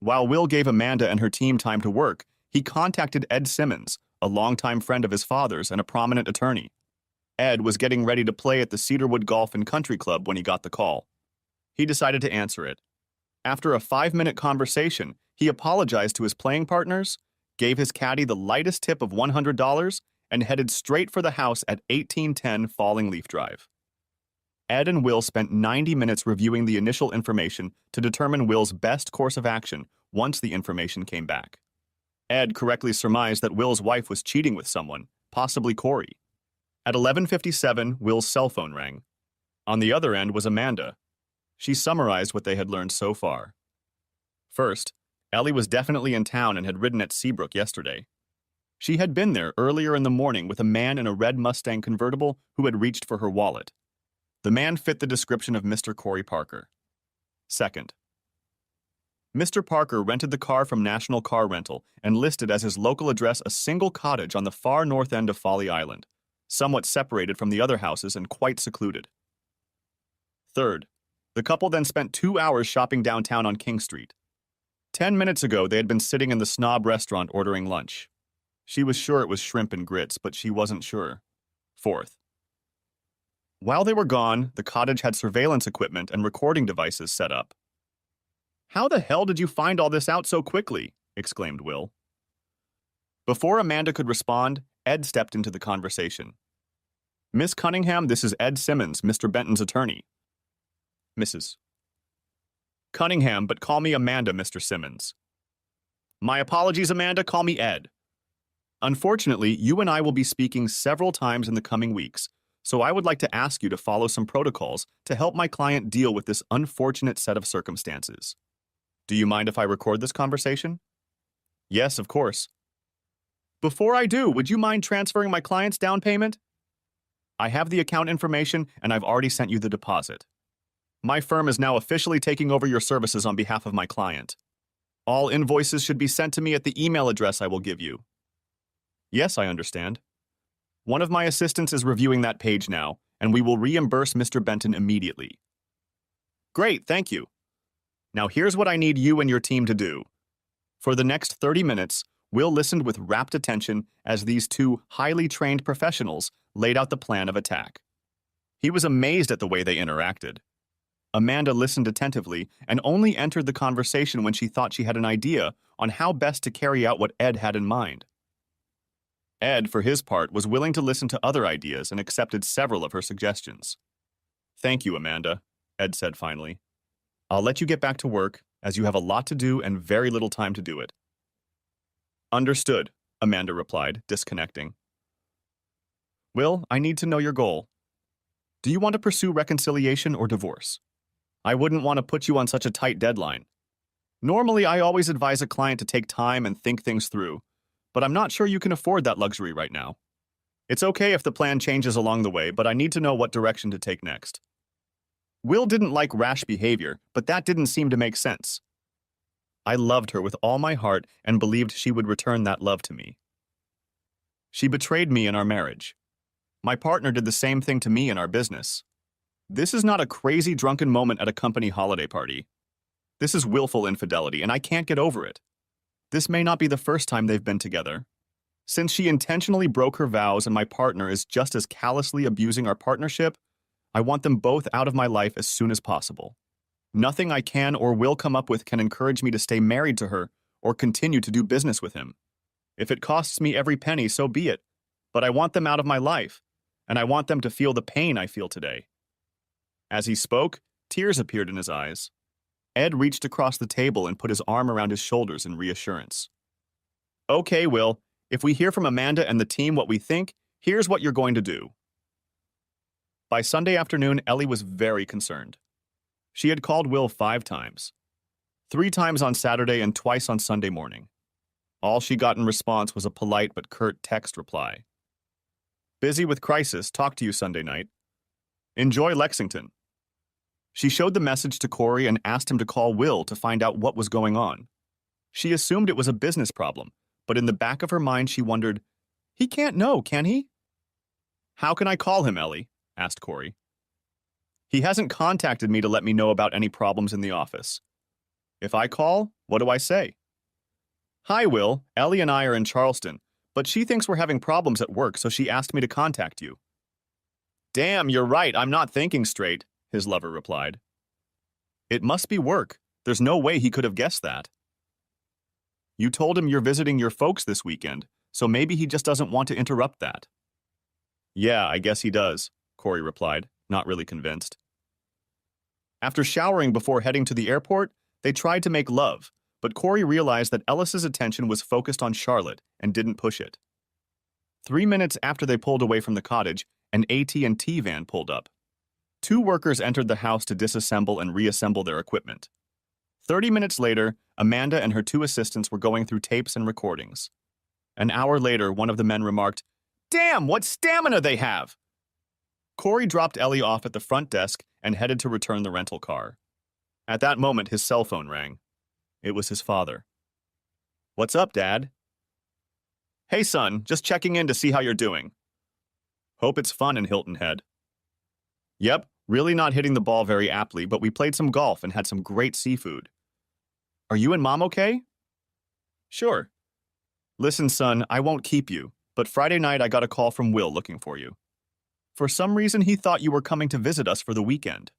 While Will gave Amanda and her team time to work, he contacted Ed Simmons, a longtime friend of his father's and a prominent attorney. Ed was getting ready to play at the Cedarwood Golf and Country Club when he got the call. He decided to answer it. After a 5-minute conversation, he apologized to his playing partners, gave his caddy the lightest tip of $100, and headed straight for the house at 1810 Falling Leaf Drive. Ed and Will spent 90 minutes reviewing the initial information to determine Will's best course of action once the information came back. Ed correctly surmised that Will's wife was cheating with someone, possibly Corey. At 11:57, Will's cell phone rang. On the other end was Amanda. She summarized what they had learned so far. First, Ellie was definitely in town and had ridden at Seabrook yesterday. She had been there earlier in the morning with a man in a red Mustang convertible who had reached for her wallet. The man fit the description of Mr. Corey Parker. Second, Mr. Parker rented the car from National Car Rental and listed as his local address a single cottage on the far north end of Folly Island, somewhat separated from the other houses and quite secluded. Third, the couple then spent 2 hours shopping downtown on King Street. 10 minutes ago, they had been sitting in the Snob restaurant ordering lunch. She was sure it was shrimp and grits, but she wasn't sure. Fourth, while they were gone, the cottage had surveillance equipment and recording devices set up. "How the hell did you find all this out so quickly?" exclaimed Will. Before Amanda could respond, Ed stepped into the conversation. "Miss Cunningham, this is Ed Simmons, Mr. Benton's attorney." "Mrs. Cunningham, but call me Amanda, Mr. Simmons." "My apologies, Amanda, call me Ed." "Unfortunately, you and I will be speaking several times in the coming weeks, so I would like to ask you to follow some protocols to help my client deal with this unfortunate set of circumstances. Do you mind if I record this conversation?" "Yes, of course." "Before I do, would you mind transferring my client's down payment?" "I have the account information, and I've already sent you the deposit. My firm is now officially taking over your services on behalf of my client. All invoices should be sent to me at the email address I will give you." "Yes, I understand. One of my assistants is reviewing that page now, and we will reimburse Mr. Benton immediately." "Great, thank you. Now here's what I need you and your team to do. For the next 30 minutes, Will listened with rapt attention as these two highly trained professionals laid out the plan of attack. He was amazed at the way they interacted. Amanda listened attentively and only entered the conversation when she thought she had an idea on how best to carry out what Ed had in mind. Ed, for his part, was willing to listen to other ideas and accepted several of her suggestions. "Thank you, Amanda," Ed said finally. "I'll let you get back to work, as you have a lot to do and very little time to do it." "Understood," Amanda replied, disconnecting. "Will, I need to know your goal. Do you want to pursue reconciliation or divorce? I wouldn't want to put you on such a tight deadline. Normally, I always advise a client to take time and think things through, but I'm not sure you can afford that luxury right now. It's okay if the plan changes along the way, but I need to know what direction to take next." Will didn't like rash behavior, but that didn't seem to make sense. "I loved her with all my heart and believed she would return that love to me. She betrayed me in our marriage. My partner did the same thing to me in our business. This is not a crazy drunken moment at a company holiday party. This is willful infidelity, and I can't get over it. This may not be the first time they've been together. Since she intentionally broke her vows and my partner is just as callously abusing our partnership, I want them both out of my life as soon as possible. Nothing I can or will come up with can encourage me to stay married to her or continue to do business with him. If it costs me every penny, so be it, but I want them out of my life, and I want them to feel the pain I feel today." As he spoke, tears appeared in his eyes. Ed reached across the table and put his arm around his shoulders in reassurance. "Okay, Will, if we hear from Amanda and the team what we think, here's what you're going to do." By Sunday afternoon, Ellie was very concerned. She had called Will 5 times. 3 times on Saturday and twice on Sunday morning. All she got in response was a polite but curt text reply. "Busy with crisis, talk to you Sunday night. Enjoy Lexington." She showed the message to Corey and asked him to call Will to find out what was going on. She assumed it was a business problem, but in the back of her mind she wondered, he can't know, can he? "How can I call him, Ellie?" asked Corey. "He hasn't contacted me to let me know about any problems in the office. If I call, what do I say?" "Hi, Will. Ellie and I are in Charleston, but she thinks we're having problems at work, so she asked me to contact you." "Damn, you're right. I'm not thinking straight," his lover replied. "It must be work. There's no way he could have guessed that." "You told him you're visiting your folks this weekend, so maybe he just doesn't want to interrupt that." "Yeah, I guess he does," Corey replied, not really convinced. After showering before heading to the airport, they tried to make love, but Corey realized that Ellis's attention was focused on Charlotte and didn't push it. 3 minutes after they pulled away from the cottage, an AT&T van pulled up. 2 workers entered the house to disassemble and reassemble their equipment. 30 minutes later, Amanda and her 2 assistants were going through tapes and recordings. An hour later, one of the men remarked, "Damn, what stamina they have!" Corey dropped Ellie off at the front desk and headed to return the rental car. At that moment, his cell phone rang. It was his father. "What's up, Dad?" "Hey, son, just checking in to see how you're doing. Hope it's fun in Hilton Head." "Yep, really not hitting the ball very aptly, but we played some golf and had some great seafood." "Are you and Mom okay?" "Sure. Listen, son, I won't keep you, but Friday night I got a call from Will looking for you. For some reason, he thought you were coming to visit us for the weekend.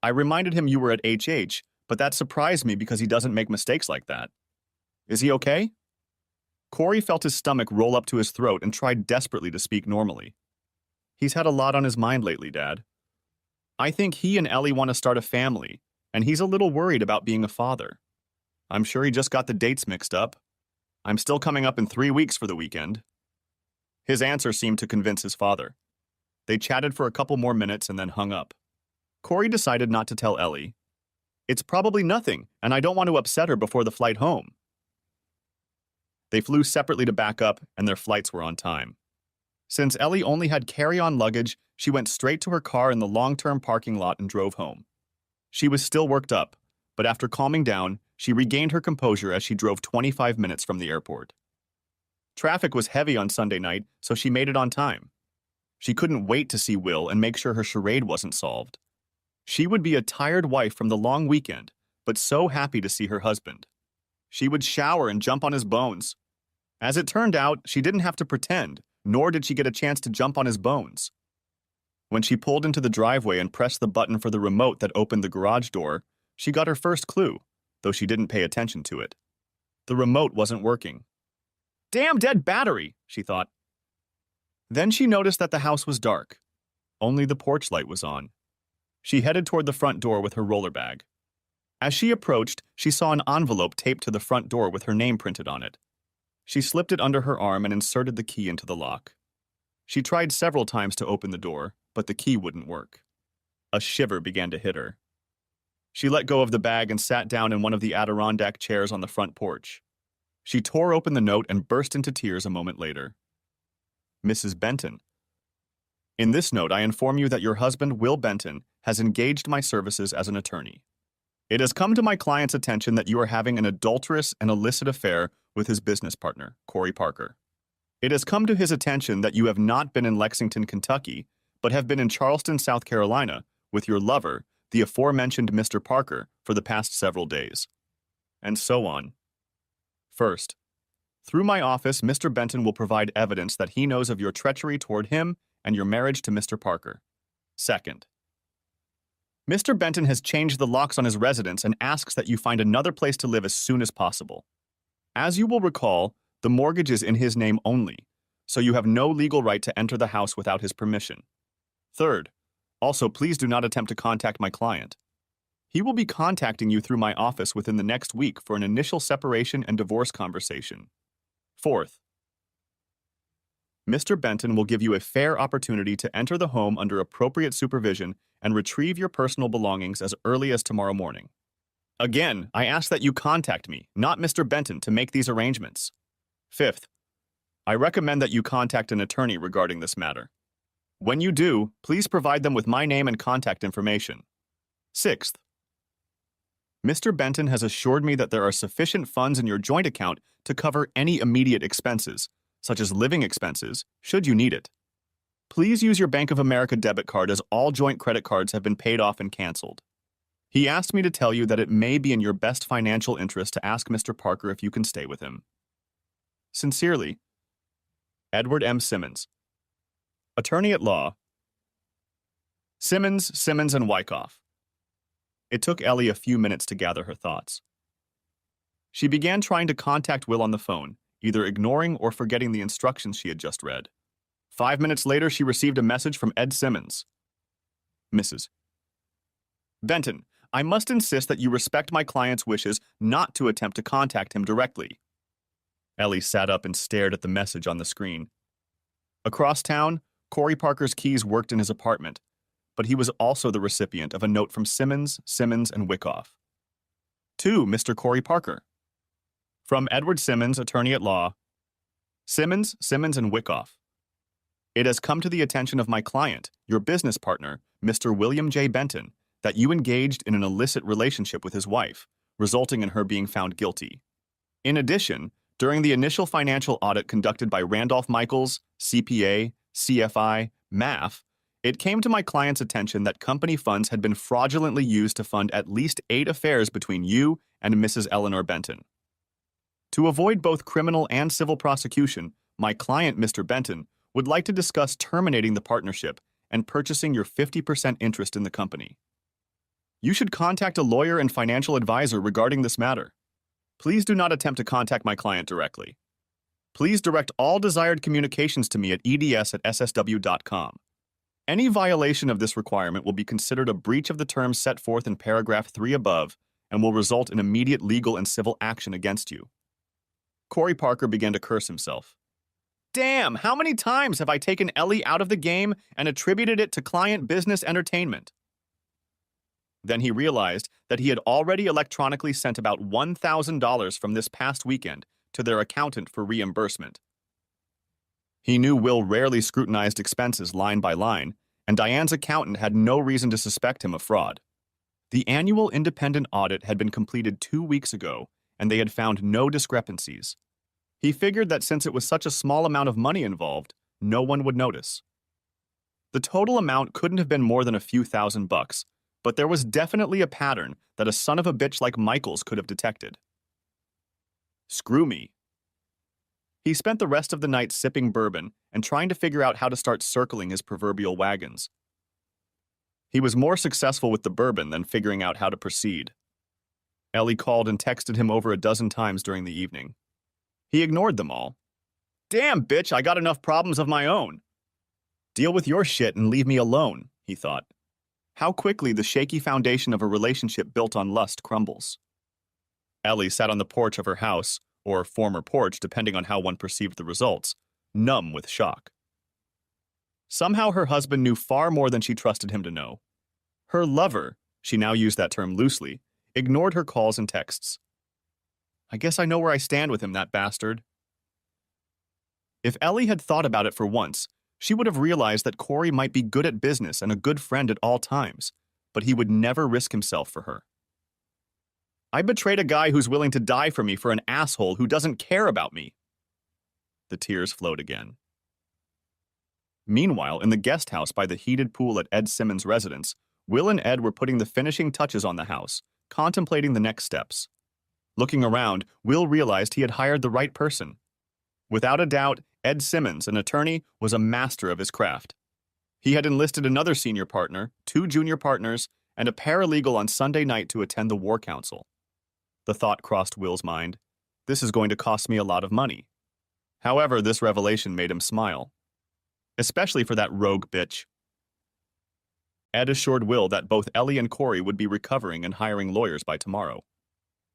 I reminded him you were at HH, but that surprised me because he doesn't make mistakes like that. Is he okay?" Corey felt his stomach roll up to his throat and tried desperately to speak normally. "He's had a lot on his mind lately, Dad. I think he and Ellie want to start a family, and he's a little worried about being a father. I'm sure he just got the dates mixed up. I'm still coming up in 3 weeks for the weekend." His answer seemed to convince his father. They chatted for a couple more minutes and then hung up. Corey decided not to tell Ellie. "It's probably nothing, and I don't want to upset her before the flight home." They flew separately to back up, and their flights were on time. Since Ellie only had carry-on luggage, she went straight to her car in the long-term parking lot and drove home. She was still worked up, but after calming down, she regained her composure as she drove 25 minutes from the airport. Traffic was heavy on Sunday night, so she made it on time. She couldn't wait to see Will and make sure her charade wasn't solved. She would be a tired wife from the long weekend, but so happy to see her husband. She would shower and jump on his bones. As it turned out, she didn't have to pretend, nor did she get a chance to jump on his bones. When she pulled into the driveway and pressed the button for the remote that opened the garage door, she got her first clue, though she didn't pay attention to it. The remote wasn't working. "Damn dead battery," she thought. Then she noticed that the house was dark. Only the porch light was on. She headed toward the front door with her roller bag. As she approached, she saw an envelope taped to the front door with her name printed on it. She slipped it under her arm and inserted the key into the lock. She tried several times to open the door, but the key wouldn't work. A shiver began to hit her. She let go of the bag and sat down in one of the Adirondack chairs on the front porch. She tore open the note and burst into tears a moment later. "Mrs. Benton. In this note, I inform you that your husband, Will Benton, has engaged my services as an attorney. It has come to my client's attention that you are having an adulterous and illicit affair with his business partner, Corey Parker. It has come to his attention that you have not been in Lexington, Kentucky, but have been in Charleston, South Carolina, with your lover, the aforementioned Mr. Parker, for the past several days." And so on. First, through my office, Mr. Benton will provide evidence that he knows of your treachery toward him and your marriage to Mr. Parker. Second, Mr. Benton has changed the locks on his residence and asks that you find another place to live as soon as possible. As you will recall, the mortgage is in his name only, so you have no legal right to enter the house without his permission. Third, also please do not attempt to contact my client. He will be contacting you through my office within the next week for an initial separation and divorce conversation. Fourth, Mr. Benton will give you a fair opportunity to enter the home under appropriate supervision and retrieve your personal belongings as early as tomorrow morning. Again, I ask that you contact me, not Mr. Benton, to make these arrangements. Fifth, I recommend that you contact an attorney regarding this matter. When you do, please provide them with my name and contact information. Sixth, Mr. Benton has assured me that there are sufficient funds in your joint account to cover any immediate expenses, such as living expenses, should you need it. Please use your Bank of America debit card as all joint credit cards have been paid off and canceled. He asked me to tell you that it may be in your best financial interest to ask Mr. Parker if you can stay with him. Sincerely, Edward M. Simmons, Attorney at Law, Simmons, Simmons, and Wyckoff. It took Ellie a few minutes to gather her thoughts. She began trying to contact Will on the phone, either ignoring or forgetting the instructions she had just read. 5 minutes later, she received a message from Ed Simmons. Mrs. Benton, I must insist that you respect my client's wishes not to attempt to contact him directly. Ellie sat up and stared at the message on the screen. Across town, Corey Parker's keys worked in his apartment, but he was also the recipient of a note from Simmons, Simmons, and Wyckoff. To Mr. Corey Parker. From Edward Simmons, Attorney at Law, Simmons, Simmons, and Wyckoff. It has come to the attention of my client, your business partner, Mr. William J. Benton, that you engaged in an illicit relationship with his wife, resulting in her being found guilty. In addition, during the initial financial audit conducted by Randolph Michaels, CPA, CFI, MAF, it came to my client's attention that company funds had been fraudulently used to fund at least 8 affairs between you and Mrs. Eleanor Benton. To avoid both criminal and civil prosecution, my client, Mr. Benton, would like to discuss terminating the partnership and purchasing your 50% interest in the company. You should contact a lawyer and financial advisor regarding this matter. Please do not attempt to contact my client directly. Please direct all desired communications to me at eds@ssw.com. Any violation of this requirement will be considered a breach of the terms set forth in paragraph 3 above and will result in immediate legal and civil action against you. Corey Parker began to curse himself. Damn, how many times have I taken Ellie out of the game and attributed it to client business entertainment? Then he realized that he had already electronically sent about $1,000 from this past weekend to their accountant for reimbursement. He knew Will rarely scrutinized expenses line by line, and Diane's accountant had no reason to suspect him of fraud. The annual independent audit had been completed 2 weeks ago, and they had found no discrepancies. He figured that since it was such a small amount of money involved, no one would notice. The total amount couldn't have been more than a few $1,000s, but there was definitely a pattern that a son of a bitch like Michaels could have detected. Screw me. He spent the rest of the night sipping bourbon and trying to figure out how to start circling his proverbial wagons. He was more successful with the bourbon than figuring out how to proceed. Ellie called and texted him over a dozen times during the evening. He ignored them all. Damn, bitch, I got enough problems of my own. Deal with your shit and leave me alone, he thought. How quickly the shaky foundation of a relationship built on lust crumbles. Ellie sat on the porch of her house, or former porch depending on how one perceived the results, numb with shock. Somehow her husband knew far more than she trusted him to know. Her lover, she now used that term loosely, ignored her calls and texts. I guess I know where I stand with him, that bastard. If Ellie had thought about it for once, she would have realized that Corey might be good at business and a good friend at all times, but he would never risk himself for her. I betrayed a guy who's willing to die for me for an asshole who doesn't care about me. The tears flowed again. Meanwhile, in the guest house by the heated pool at Ed Simmons' residence, Will and Ed were putting the finishing touches on the house, contemplating the next steps. Looking around, Will realized he had hired the right person. Without a doubt, Ed Simmons, an attorney, was a master of his craft. He had enlisted another senior partner, 2 junior partners, and a paralegal on Sunday night to attend the war council. The thought crossed Will's mind, this is going to cost me a lot of money. However, this revelation made him smile. Especially for that rogue bitch. Ed assured Will that both Ellie and Corey would be recovering and hiring lawyers by tomorrow.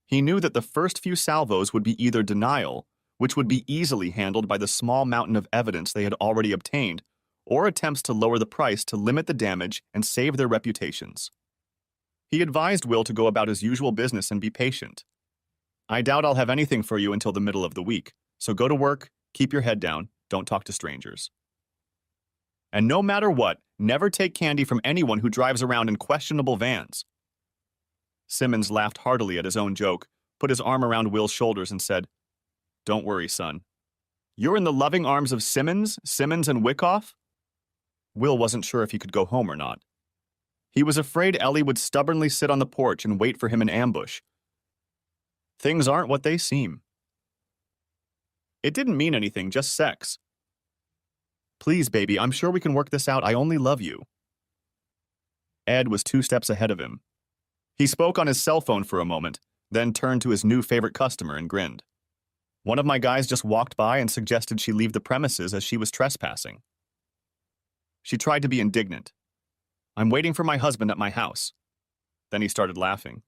He knew that the first few salvos would be either denial, which would be easily handled by the small mountain of evidence they had already obtained, or attempts to lower the price to limit the damage and save their reputations. He advised Will to go about his usual business and be patient. I doubt I'll have anything for you until the middle of the week, so go to work, keep your head down, don't talk to strangers. And no matter what, never take candy from anyone who drives around in questionable vans. Simmons laughed heartily at his own joke, put his arm around Will's shoulders and said, Don't worry, son. You're in the loving arms of Simmons, and Wyckoff? Will wasn't sure if he could go home or not. He was afraid Ellie would stubbornly sit on the porch and wait for him in ambush. Things aren't what they seem. It didn't mean anything, just sex. Please, baby, I'm sure we can work this out. I only love you. Ed was 2 steps ahead of him. He spoke on his cell phone for a moment, then turned to his new favorite customer and grinned. One of my guys just walked by and suggested she leave the premises as she was trespassing. She tried to be indignant. I'm waiting for my husband at my house. Then he started laughing.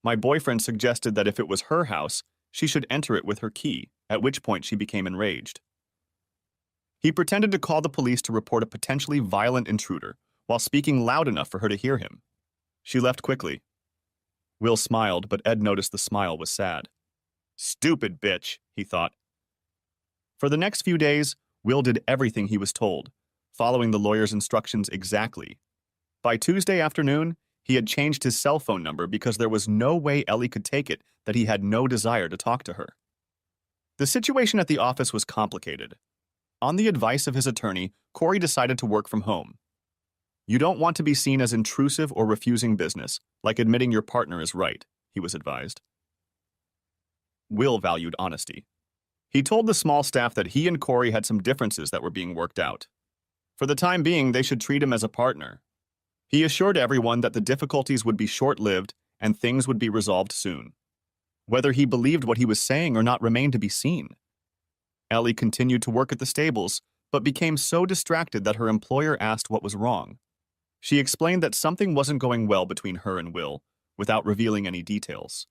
My boyfriend suggested that if it was her house, she should enter it with her key, at which point she became enraged. He pretended to call the police to report a potentially violent intruder, while speaking loud enough for her to hear him. She left quickly. Will smiled, but Ed noticed the smile was sad. Stupid bitch, he thought. For the next few days, Will did everything he was told, following the lawyer's instructions exactly. By Tuesday afternoon, He had changed his cell phone number because there was no way Ellie could take it that he had no desire to talk to her. The situation at the office was complicated. On the advice of his attorney, Corey decided to work from home. You don't want to be seen as intrusive or refusing business, like admitting your partner is right, he was advised. Will valued honesty. He told the small staff that he and Corey had some differences that were being worked out. For the time being, they should treat him as a partner. He assured everyone that the difficulties would be short-lived and things would be resolved soon. Whether he believed what he was saying or not remained to be seen. Ellie continued to work at the stables, but became so distracted that her employer asked what was wrong. She explained that something wasn't going well between her and Will, without revealing any details.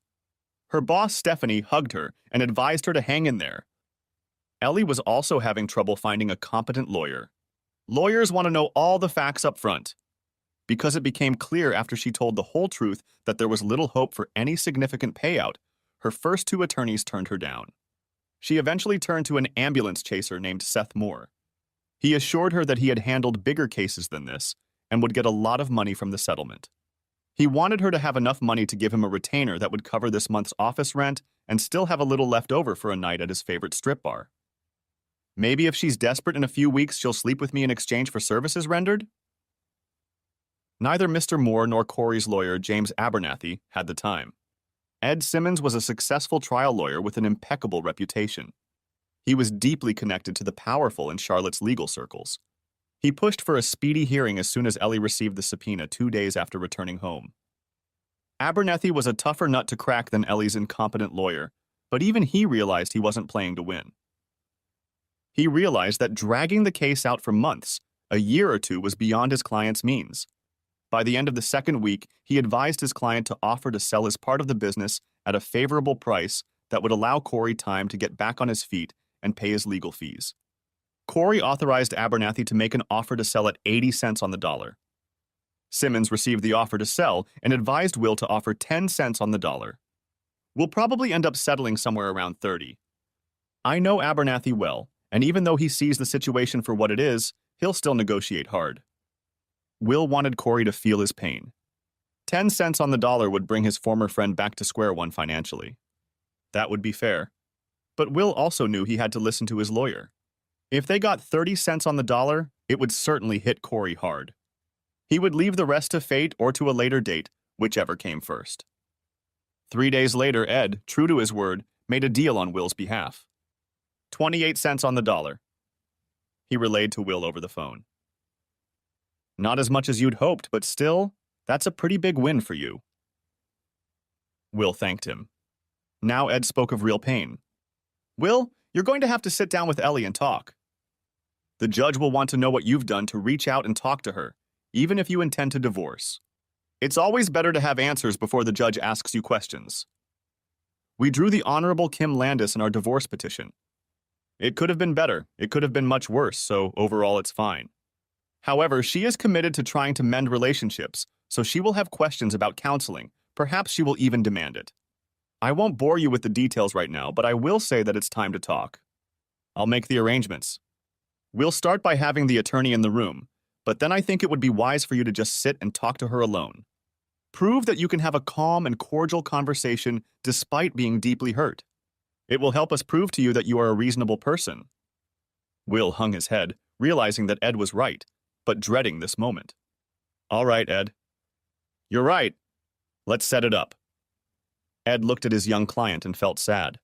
Her boss, Stephanie, hugged her and advised her to hang in there. Ellie was also having trouble finding a competent lawyer. Lawyers want to know all the facts up front. Because it became clear after she told the whole truth that there was little hope for any significant payout, her first two attorneys turned her down. She eventually turned to an ambulance chaser named Seth Moore. He assured her that he had handled bigger cases than this and would get a lot of money from the settlement. He wanted her to have enough money to give him a retainer that would cover this month's office rent and still have a little left over for a night at his favorite strip bar. Maybe if she's desperate in a few weeks, she'll sleep with me in exchange for services rendered? Neither Mr. Moore nor Corey's lawyer, James Abernathy, had the time. Ed Simmons was a successful trial lawyer with an impeccable reputation. He was deeply connected to the powerful in Charlotte's legal circles. He pushed for a speedy hearing as soon as Ellie received the subpoena 2 days after returning home. Abernathy was a tougher nut to crack than Ellie's incompetent lawyer, but even he realized he wasn't playing to win. He realized that dragging the case out for months, a year or two, was beyond his client's means. By the end of the second week, he advised his client to offer to sell his part of the business at a favorable price that would allow Corey time to get back on his feet and pay his legal fees. Corey authorized Abernathy to make an offer to sell at 80 cents on the dollar. Simmons received the offer to sell and advised Will to offer 10 cents on the dollar. We'll probably end up settling somewhere around 30. I know Abernathy well, and even though he sees the situation for what it is, he'll still negotiate hard. Will wanted Corey to feel his pain. 10 cents on the dollar would bring his former friend back to square one financially. That would be fair. But Will also knew he had to listen to his lawyer. If they got 30 cents on the dollar, it would certainly hit Corey hard. He would leave the rest to fate or to a later date, whichever came first. 3 days later, Ed, true to his word, made a deal on Will's behalf. 28 cents on the dollar. He relayed to Will over the phone. Not as much as you'd hoped, but still, that's a pretty big win for you. Will thanked him. Now Ed spoke of real pain. Will, you're going to have to sit down with Ellie and talk. The judge will want to know what you've done to reach out and talk to her, even if you intend to divorce. It's always better to have answers before the judge asks you questions. We drew the Honorable Kim Landis in our divorce petition. It could have been better, it could have been much worse, so overall it's fine. However, she is committed to trying to mend relationships, so she will have questions about counseling. Perhaps she will even demand it. I won't bore you with the details right now, but I will say that it's time to talk. I'll make the arrangements. We'll start by having the attorney in the room, but then I think it would be wise for you to just sit and talk to her alone. Prove that you can have a calm and cordial conversation despite being deeply hurt. It will help us prove to you that you are a reasonable person. Will hung his head, realizing that Ed was right, but dreading this moment. All right, Ed. You're right. Let's set it up. Ed looked at his young client and felt sad.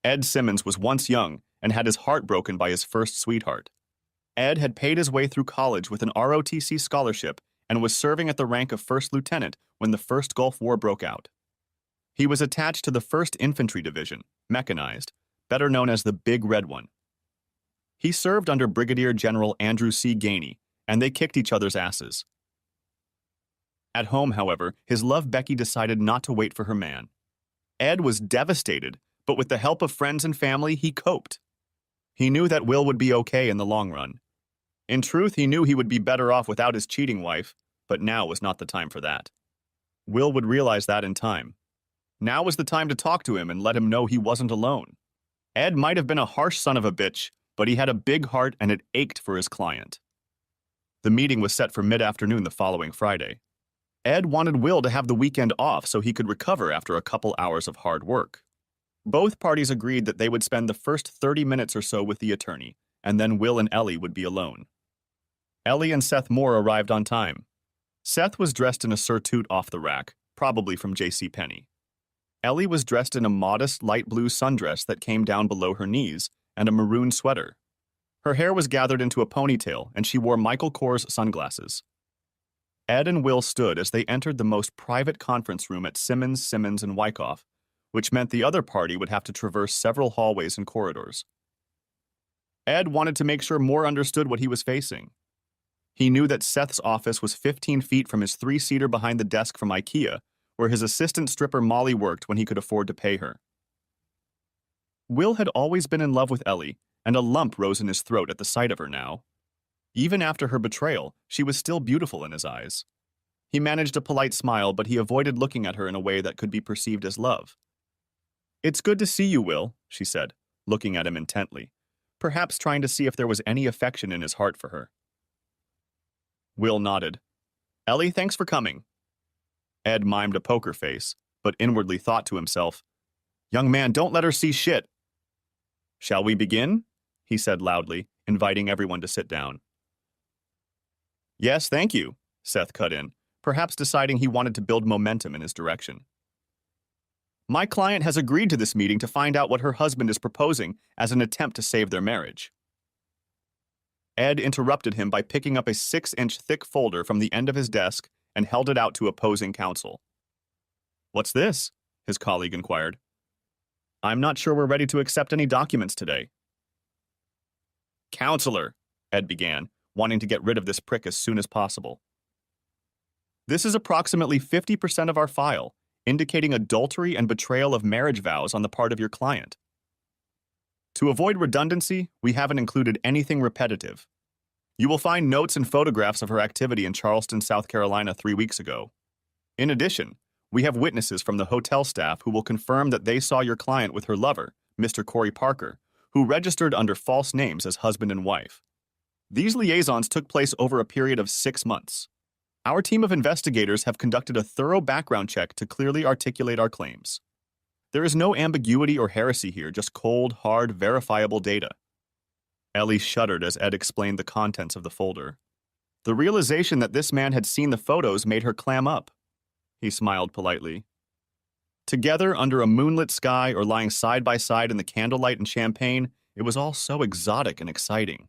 Ed Simmons was once young and had his heart broken by his first sweetheart. Ed had paid his way through college with an ROTC scholarship and was serving at the rank of first lieutenant when the First Gulf War broke out. He was attached to the 1st Infantry Division, mechanized, better known as the Big Red One. He served under Brigadier General Andrew C. Gainey, and they kicked each other's asses. At home, however, his love Becky decided not to wait for her man. Ed was devastated, but with the help of friends and family, he coped. He knew that Will would be okay in the long run. In truth, he knew he would be better off without his cheating wife, but now was not the time for that. Will would realize that in time. Now was the time to talk to him and let him know he wasn't alone. Ed might have been a harsh son of a bitch, but he had a big heart and it ached for his client. The meeting was set for mid-afternoon the following Friday. Ed wanted Will to have the weekend off so he could recover after a couple hours of hard work. Both parties agreed that they would spend the first 30 minutes or so with the attorney, and then Will and Ellie would be alone. Ellie and Seth Moore arrived on time. Seth was dressed in a surtout off the rack, probably from JCPenney. Ellie was dressed in a modest light blue sundress that came down below her knees and a maroon sweater. Her hair was gathered into a ponytail, and she wore Michael Kors sunglasses. Ed and Will stood as they entered the most private conference room at Simmons, and Wyckoff, which meant the other party would have to traverse several hallways and corridors. Ed wanted to make sure Moore understood what he was facing. He knew that Seth's office was 15 feet from his three-seater behind the desk from IKEA, where his assistant stripper Molly worked when he could afford to pay her. Will had always been in love with Ellie, and a lump rose in his throat at the sight of her now. Even after her betrayal, she was still beautiful in his eyes. He managed a polite smile, but he avoided looking at her in a way that could be perceived as love. "It's good to see you, Will," she said, looking at him intently, perhaps trying to see if there was any affection in his heart for her. Will nodded. "Ellie, thanks for coming." Ed mimed a poker face, but inwardly thought to himself, "Young man, don't let her see shit." "Shall we begin?" he said loudly, inviting everyone to sit down. "Yes, thank you," Seth cut in, perhaps deciding he wanted to build momentum in his direction. "My client has agreed to this meeting to find out what her husband is proposing as an attempt to save their marriage." Ed interrupted him by picking up a 6-inch thick folder from the end of his desk and held it out to opposing counsel. "What's this?" his colleague inquired. "I'm not sure we're ready to accept any documents today." "Counselor," Ed began, wanting to get rid of this prick as soon as possible. "This is approximately 50% of our file, indicating adultery and betrayal of marriage vows on the part of your client. To avoid redundancy, we haven't included anything repetitive. You will find notes and photographs of her activity in Charleston, South Carolina 3 weeks ago. In addition, we have witnesses from the hotel staff who will confirm that they saw your client with her lover, Mr. Corey Parker, who registered under false names as husband and wife. These liaisons took place over a period of 6 months. Our team of investigators have conducted a thorough background check to clearly articulate our claims. There is no ambiguity or heresy here, just cold, hard, verifiable data." Ellie shuddered as Ed explained the contents of the folder. The realization that this man had seen the photos made her clam up. He smiled politely. Together, under a moonlit sky or lying side by side in the candlelight and champagne, it was all so exotic and exciting.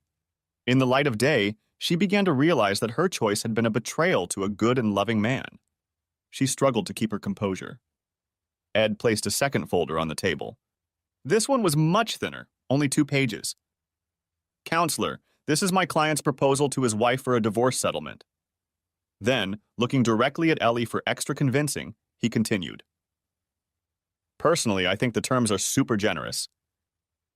In the light of day, she began to realize that her choice had been a betrayal to a good and loving man. She struggled to keep her composure. Ed placed a second folder on the table. This one was much thinner, only 2 pages. "Counselor, this is my client's proposal to his wife for a divorce settlement." Then, looking directly at Ellie for extra convincing, he continued. "Personally, I think the terms are super generous.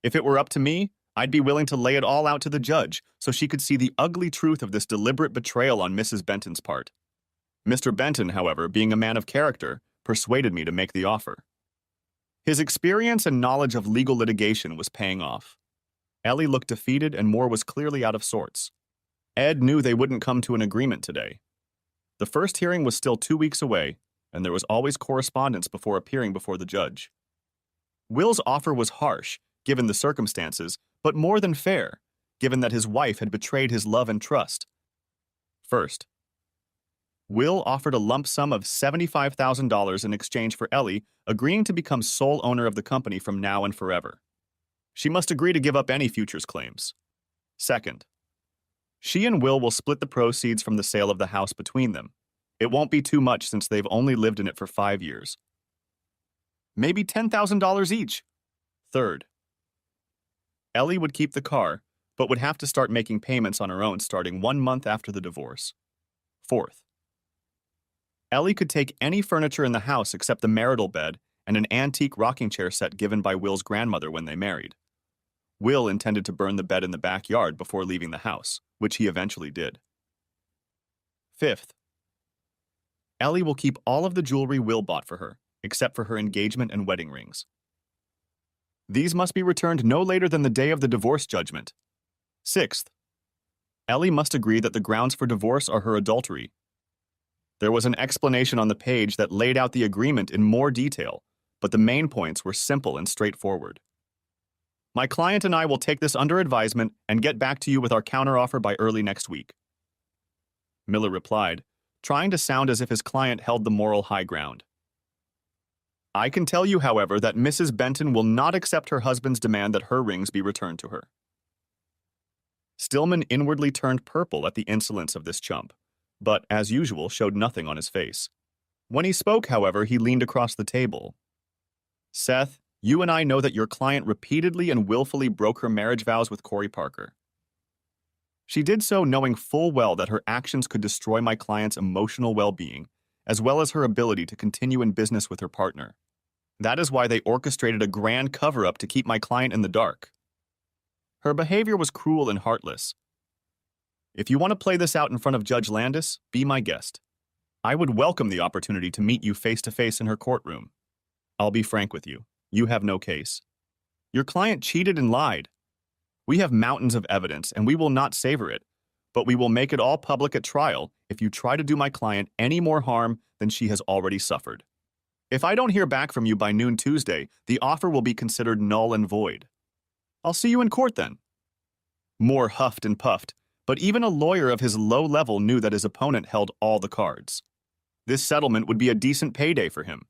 If it were up to me, I'd be willing to lay it all out to the judge so she could see the ugly truth of this deliberate betrayal on Mrs. Benton's part. Mr. Benton, however, being a man of character, persuaded me to make the offer." His experience and knowledge of legal litigation was paying off. Ellie looked defeated and Moore was clearly out of sorts. Ed knew they wouldn't come to an agreement today. The first hearing was still 2 weeks away, and there was always correspondence before appearing before the judge. Will's offer was harsh, given the circumstances, but more than fair, given that his wife had betrayed his love and trust. First, Will offered a lump sum of $75,000 in exchange for Ellie agreeing to become sole owner of the company from now and forever. She must agree to give up any futures claims. Second, she and Will split the proceeds from the sale of the house between them. It won't be too much since they've only lived in it for 5 years. Maybe $10,000 each. Third, Ellie would keep the car, but would have to start making payments on her own starting 1 month after the divorce. Fourth, Ellie could take any furniture in the house except the marital bed and an antique rocking chair set given by Will's grandmother when they married. Will intended to burn the bed in the backyard before leaving the house, which he eventually did. Fifth, Ellie will keep all of the jewelry Will bought for her, except for her engagement and wedding rings. These must be returned no later than the day of the divorce judgment. Sixth, Ellie must agree that the grounds for divorce are her adultery. There was an explanation on the page that laid out the agreement in more detail, but the main points were simple and straightforward. My client and I will take this under advisement and get back to you with our counteroffer by early next week. Miller replied, trying to sound as if his client held the moral high ground. I can tell you, however, that Mrs. Benton will not accept her husband's demand that her rings be returned to her. Stillman inwardly turned purple at the insolence of this chump, but, as usual, showed nothing on his face. When he spoke, however, he leaned across the table. Seth, you and I know that your client repeatedly and willfully broke her marriage vows with Corey Parker. She did so knowing full well that her actions could destroy my client's emotional well-being, as well as her ability to continue in business with her partner. That is why they orchestrated a grand cover-up to keep my client in the dark. Her behavior was cruel and heartless. If you want to play this out in front of Judge Landis, be my guest. I would welcome the opportunity to meet you face-to-face in her courtroom. I'll be frank with you. You have no case. Your client cheated and lied. We have mountains of evidence, and we will not savor it, but we will make it all public at trial if you try to do my client any more harm than she has already suffered. If I don't hear back from you by noon Tuesday, the offer will be considered null and void. I'll see you in court then. Moore huffed and puffed, but even a lawyer of his low level knew that his opponent held all the cards. This settlement would be a decent payday for him.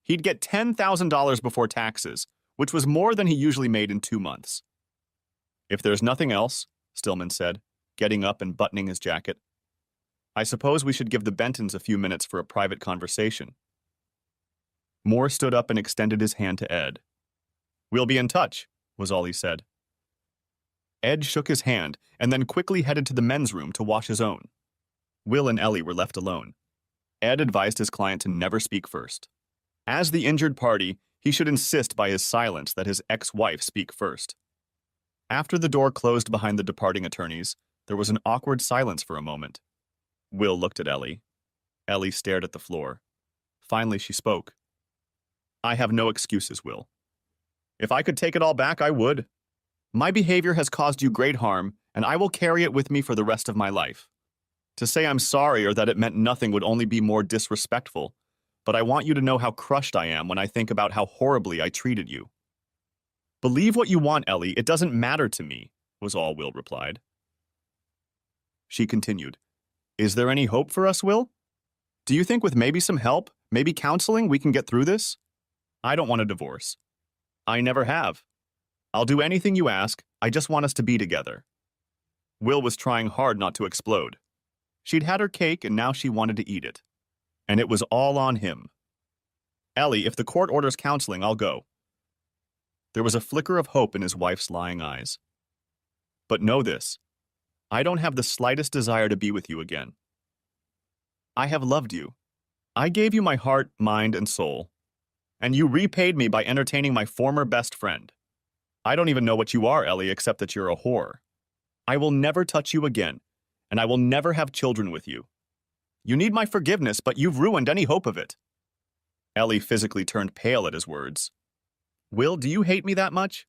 He'd get $10,000 before taxes, which was more than he usually made in 2 months. If there's nothing else, Stillman said, getting up and buttoning his jacket, I suppose we should give the Bentons a few minutes for a private conversation. Moore stood up and extended his hand to Ed. We'll be in touch, was all he said. Ed shook his hand and then quickly headed to the men's room to wash his own. Will and Ellie were left alone. Ed advised his client to never speak first. As the injured party, he should insist by his silence that his ex-wife speak first. After the door closed behind the departing attorneys, there was an awkward silence for a moment. Will looked at Ellie. Ellie stared at the floor. Finally, she spoke. I have no excuses, Will. If I could take it all back, I would. My behavior has caused you great harm, and I will carry it with me for the rest of my life. To say I'm sorry or that it meant nothing would only be more disrespectful, but I want you to know how crushed I am when I think about how horribly I treated you. Believe what you want, Ellie, it doesn't matter to me, was all Will replied. She continued, Is there any hope for us, Will? Do you think with maybe some help, maybe counseling, we can get through this? I don't want a divorce. I never have. I'll do anything you ask, I just want us to be together. Will was trying hard not to explode. She'd had her cake and now she wanted to eat it. And it was all on him. Ellie, if the court orders counseling, I'll go. There was a flicker of hope in his wife's lying eyes. But know this, I don't have the slightest desire to be with you again. I have loved you. I gave you my heart, mind, and soul. And you repaid me by entertaining my former best friend. I don't even know what you are, Ellie, except that you're a whore. I will never touch you again, and I will never have children with you. You need my forgiveness, but you've ruined any hope of it. Ellie physically turned pale at his words. Will, do you hate me that much?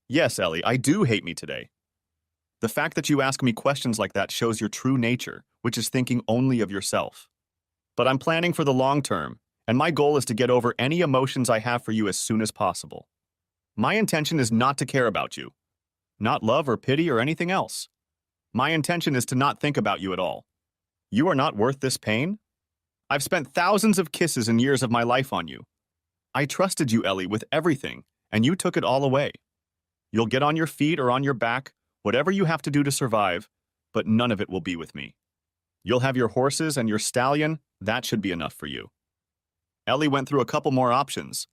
Yes, Ellie, I do hate me today. The fact that you ask me questions like that shows your true nature, which is thinking only of yourself. But I'm planning for the long term, and my goal is to get over any emotions I have for you as soon as possible. My intention is not to care about you, not love or pity or anything else. My intention is to not think about you at all. You are not worth this pain. I've spent thousands of kisses and years of my life on you. I trusted you, Ellie, with everything, and you took it all away. You'll get on your feet or on your back, whatever you have to do to survive, but none of it will be with me. You'll have your horses and your stallion, that should be enough for you. Ellie went through a couple more options.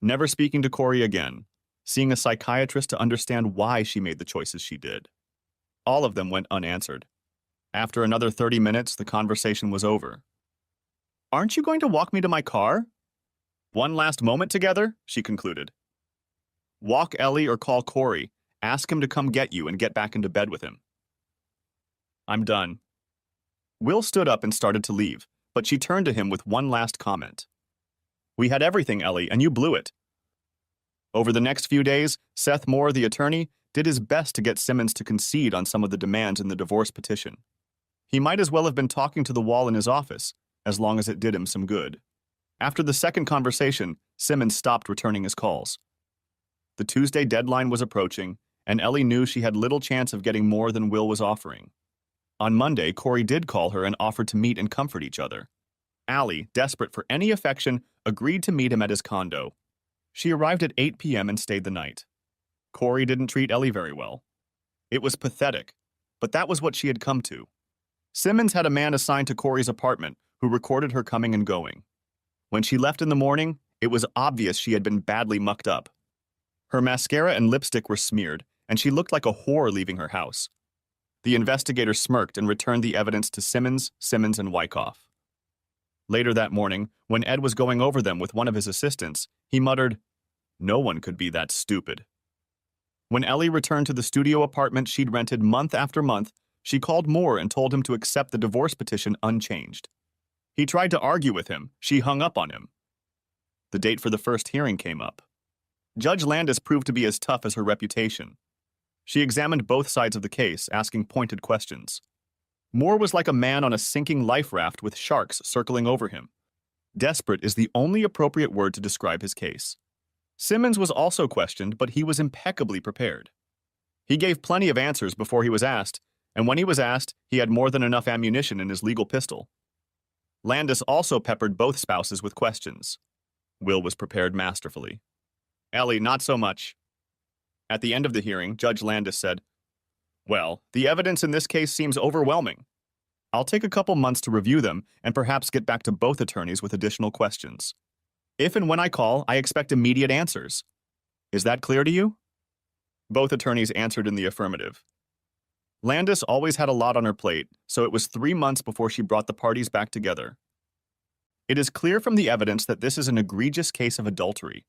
Never speaking to Corey again, seeing a psychiatrist to understand why she made the choices she did. All of them went unanswered. After another 30 minutes, the conversation was over. Aren't you going to walk me to my car? One last moment together, she concluded. Walk Ellie or call Corey. Ask him to come get you and get back into bed with him. I'm done. Will stood up and started to leave, but she turned to him with one last comment. We had everything, Ellie, and you blew it. Over the next few days, Seth Moore, the attorney, did his best to get Simmons to concede on some of the demands in the divorce petition. He might as well have been talking to the wall in his office, as long as it did him some good. After the second conversation, Simmons stopped returning his calls. The Tuesday deadline was approaching, and Ellie knew she had little chance of getting more than Will was offering. On Monday, Corey did call her and offered to meet and comfort each other. Allie, desperate for any affection, agreed to meet him at his condo. She arrived at 8 p.m. and stayed the night. Corey didn't treat Ellie very well. It was pathetic, but that was what she had come to. Simmons had a man assigned to Corey's apartment who recorded her coming and going. When she left in the morning, it was obvious she had been badly mucked up. Her mascara and lipstick were smeared, and she looked like a whore leaving her house. The investigator smirked and returned the evidence to Simmons, and Wyckoff. Later that morning, when Ed was going over them with one of his assistants, he muttered, "No one could be that stupid." When Ellie returned to the studio apartment she'd rented month after month, she called Moore and told him to accept the divorce petition unchanged. He tried to argue with him. She hung up on him. The date for the first hearing came up. Judge Landis proved to be as tough as her reputation. She examined both sides of the case, asking pointed questions. Moore was like a man on a sinking life raft with sharks circling over him. Desperate is the only appropriate word to describe his case. Simmons was also questioned, but he was impeccably prepared. He gave plenty of answers before he was asked, and when he was asked, he had more than enough ammunition in his legal pistol. Landis also peppered both spouses with questions. Will was prepared masterfully. Ellie, not so much. At the end of the hearing, Judge Landis said, "Well, the evidence in this case seems overwhelming. I'll take a couple months to review them and perhaps get back to both attorneys with additional questions. If and when I call, I expect immediate answers. Is that clear to you?" Both attorneys answered in the affirmative. Landis always had a lot on her plate, so it was 3 months before she brought the parties back together. It is clear from the evidence that this is an egregious case of adultery.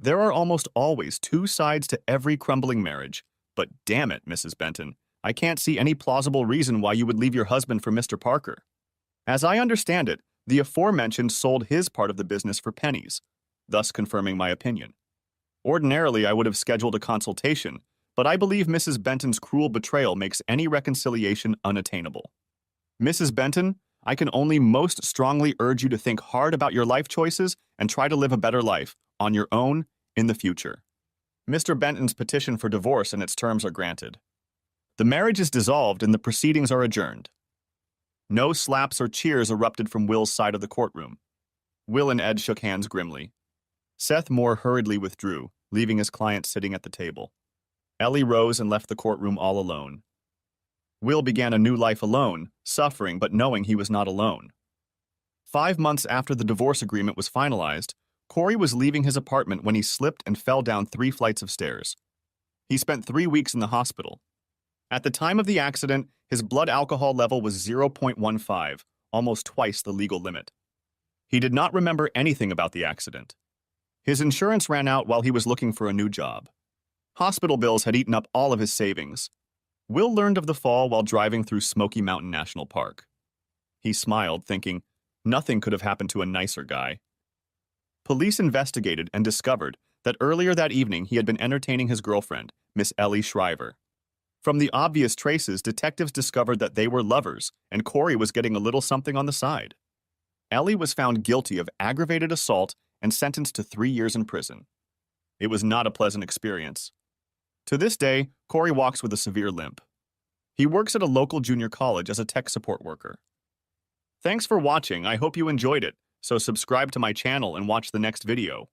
There are almost always two sides to every crumbling marriage, but damn it, Mrs. Benton, I can't see any plausible reason why you would leave your husband for Mr. Parker. As I understand it, the aforementioned sold his part of the business for pennies, thus confirming my opinion. Ordinarily, I would have scheduled a consultation, but I believe Mrs. Benton's cruel betrayal makes any reconciliation unattainable. Mrs. Benton, I can only most strongly urge you to think hard about your life choices and try to live a better life, on your own, in the future. Mr. Benton's petition for divorce and its terms are granted. The marriage is dissolved and the proceedings are adjourned. No slaps or cheers erupted from Will's side of the courtroom. Will and Ed shook hands grimly. Seth Moore hurriedly withdrew, leaving his client sitting at the table. Ellie rose and left the courtroom all alone. Will began a new life alone, suffering but knowing he was not alone. 5 months after the divorce agreement was finalized, Corey was leaving his apartment when he slipped and fell down 3 flights of stairs. He spent 3 weeks in the hospital. At the time of the accident, his blood alcohol level was 0.15, almost twice the legal limit. He did not remember anything about the accident. His insurance ran out while he was looking for a new job. Hospital bills had eaten up all of his savings. Will learned of the fall while driving through Smoky Mountain National Park. He smiled, thinking, nothing could have happened to a nicer guy. Police investigated and discovered that earlier that evening he had been entertaining his girlfriend, Miss Ellie Shriver. From the obvious traces, detectives discovered that they were lovers, and Corey was getting a little something on the side. Ellie was found guilty of aggravated assault and sentenced to 3 years in prison. It was not a pleasant experience. To this day, Corey walks with a severe limp. He works at a local junior college as a tech support worker. Thanks for watching. I hope you enjoyed it, so subscribe to my channel and watch the next video.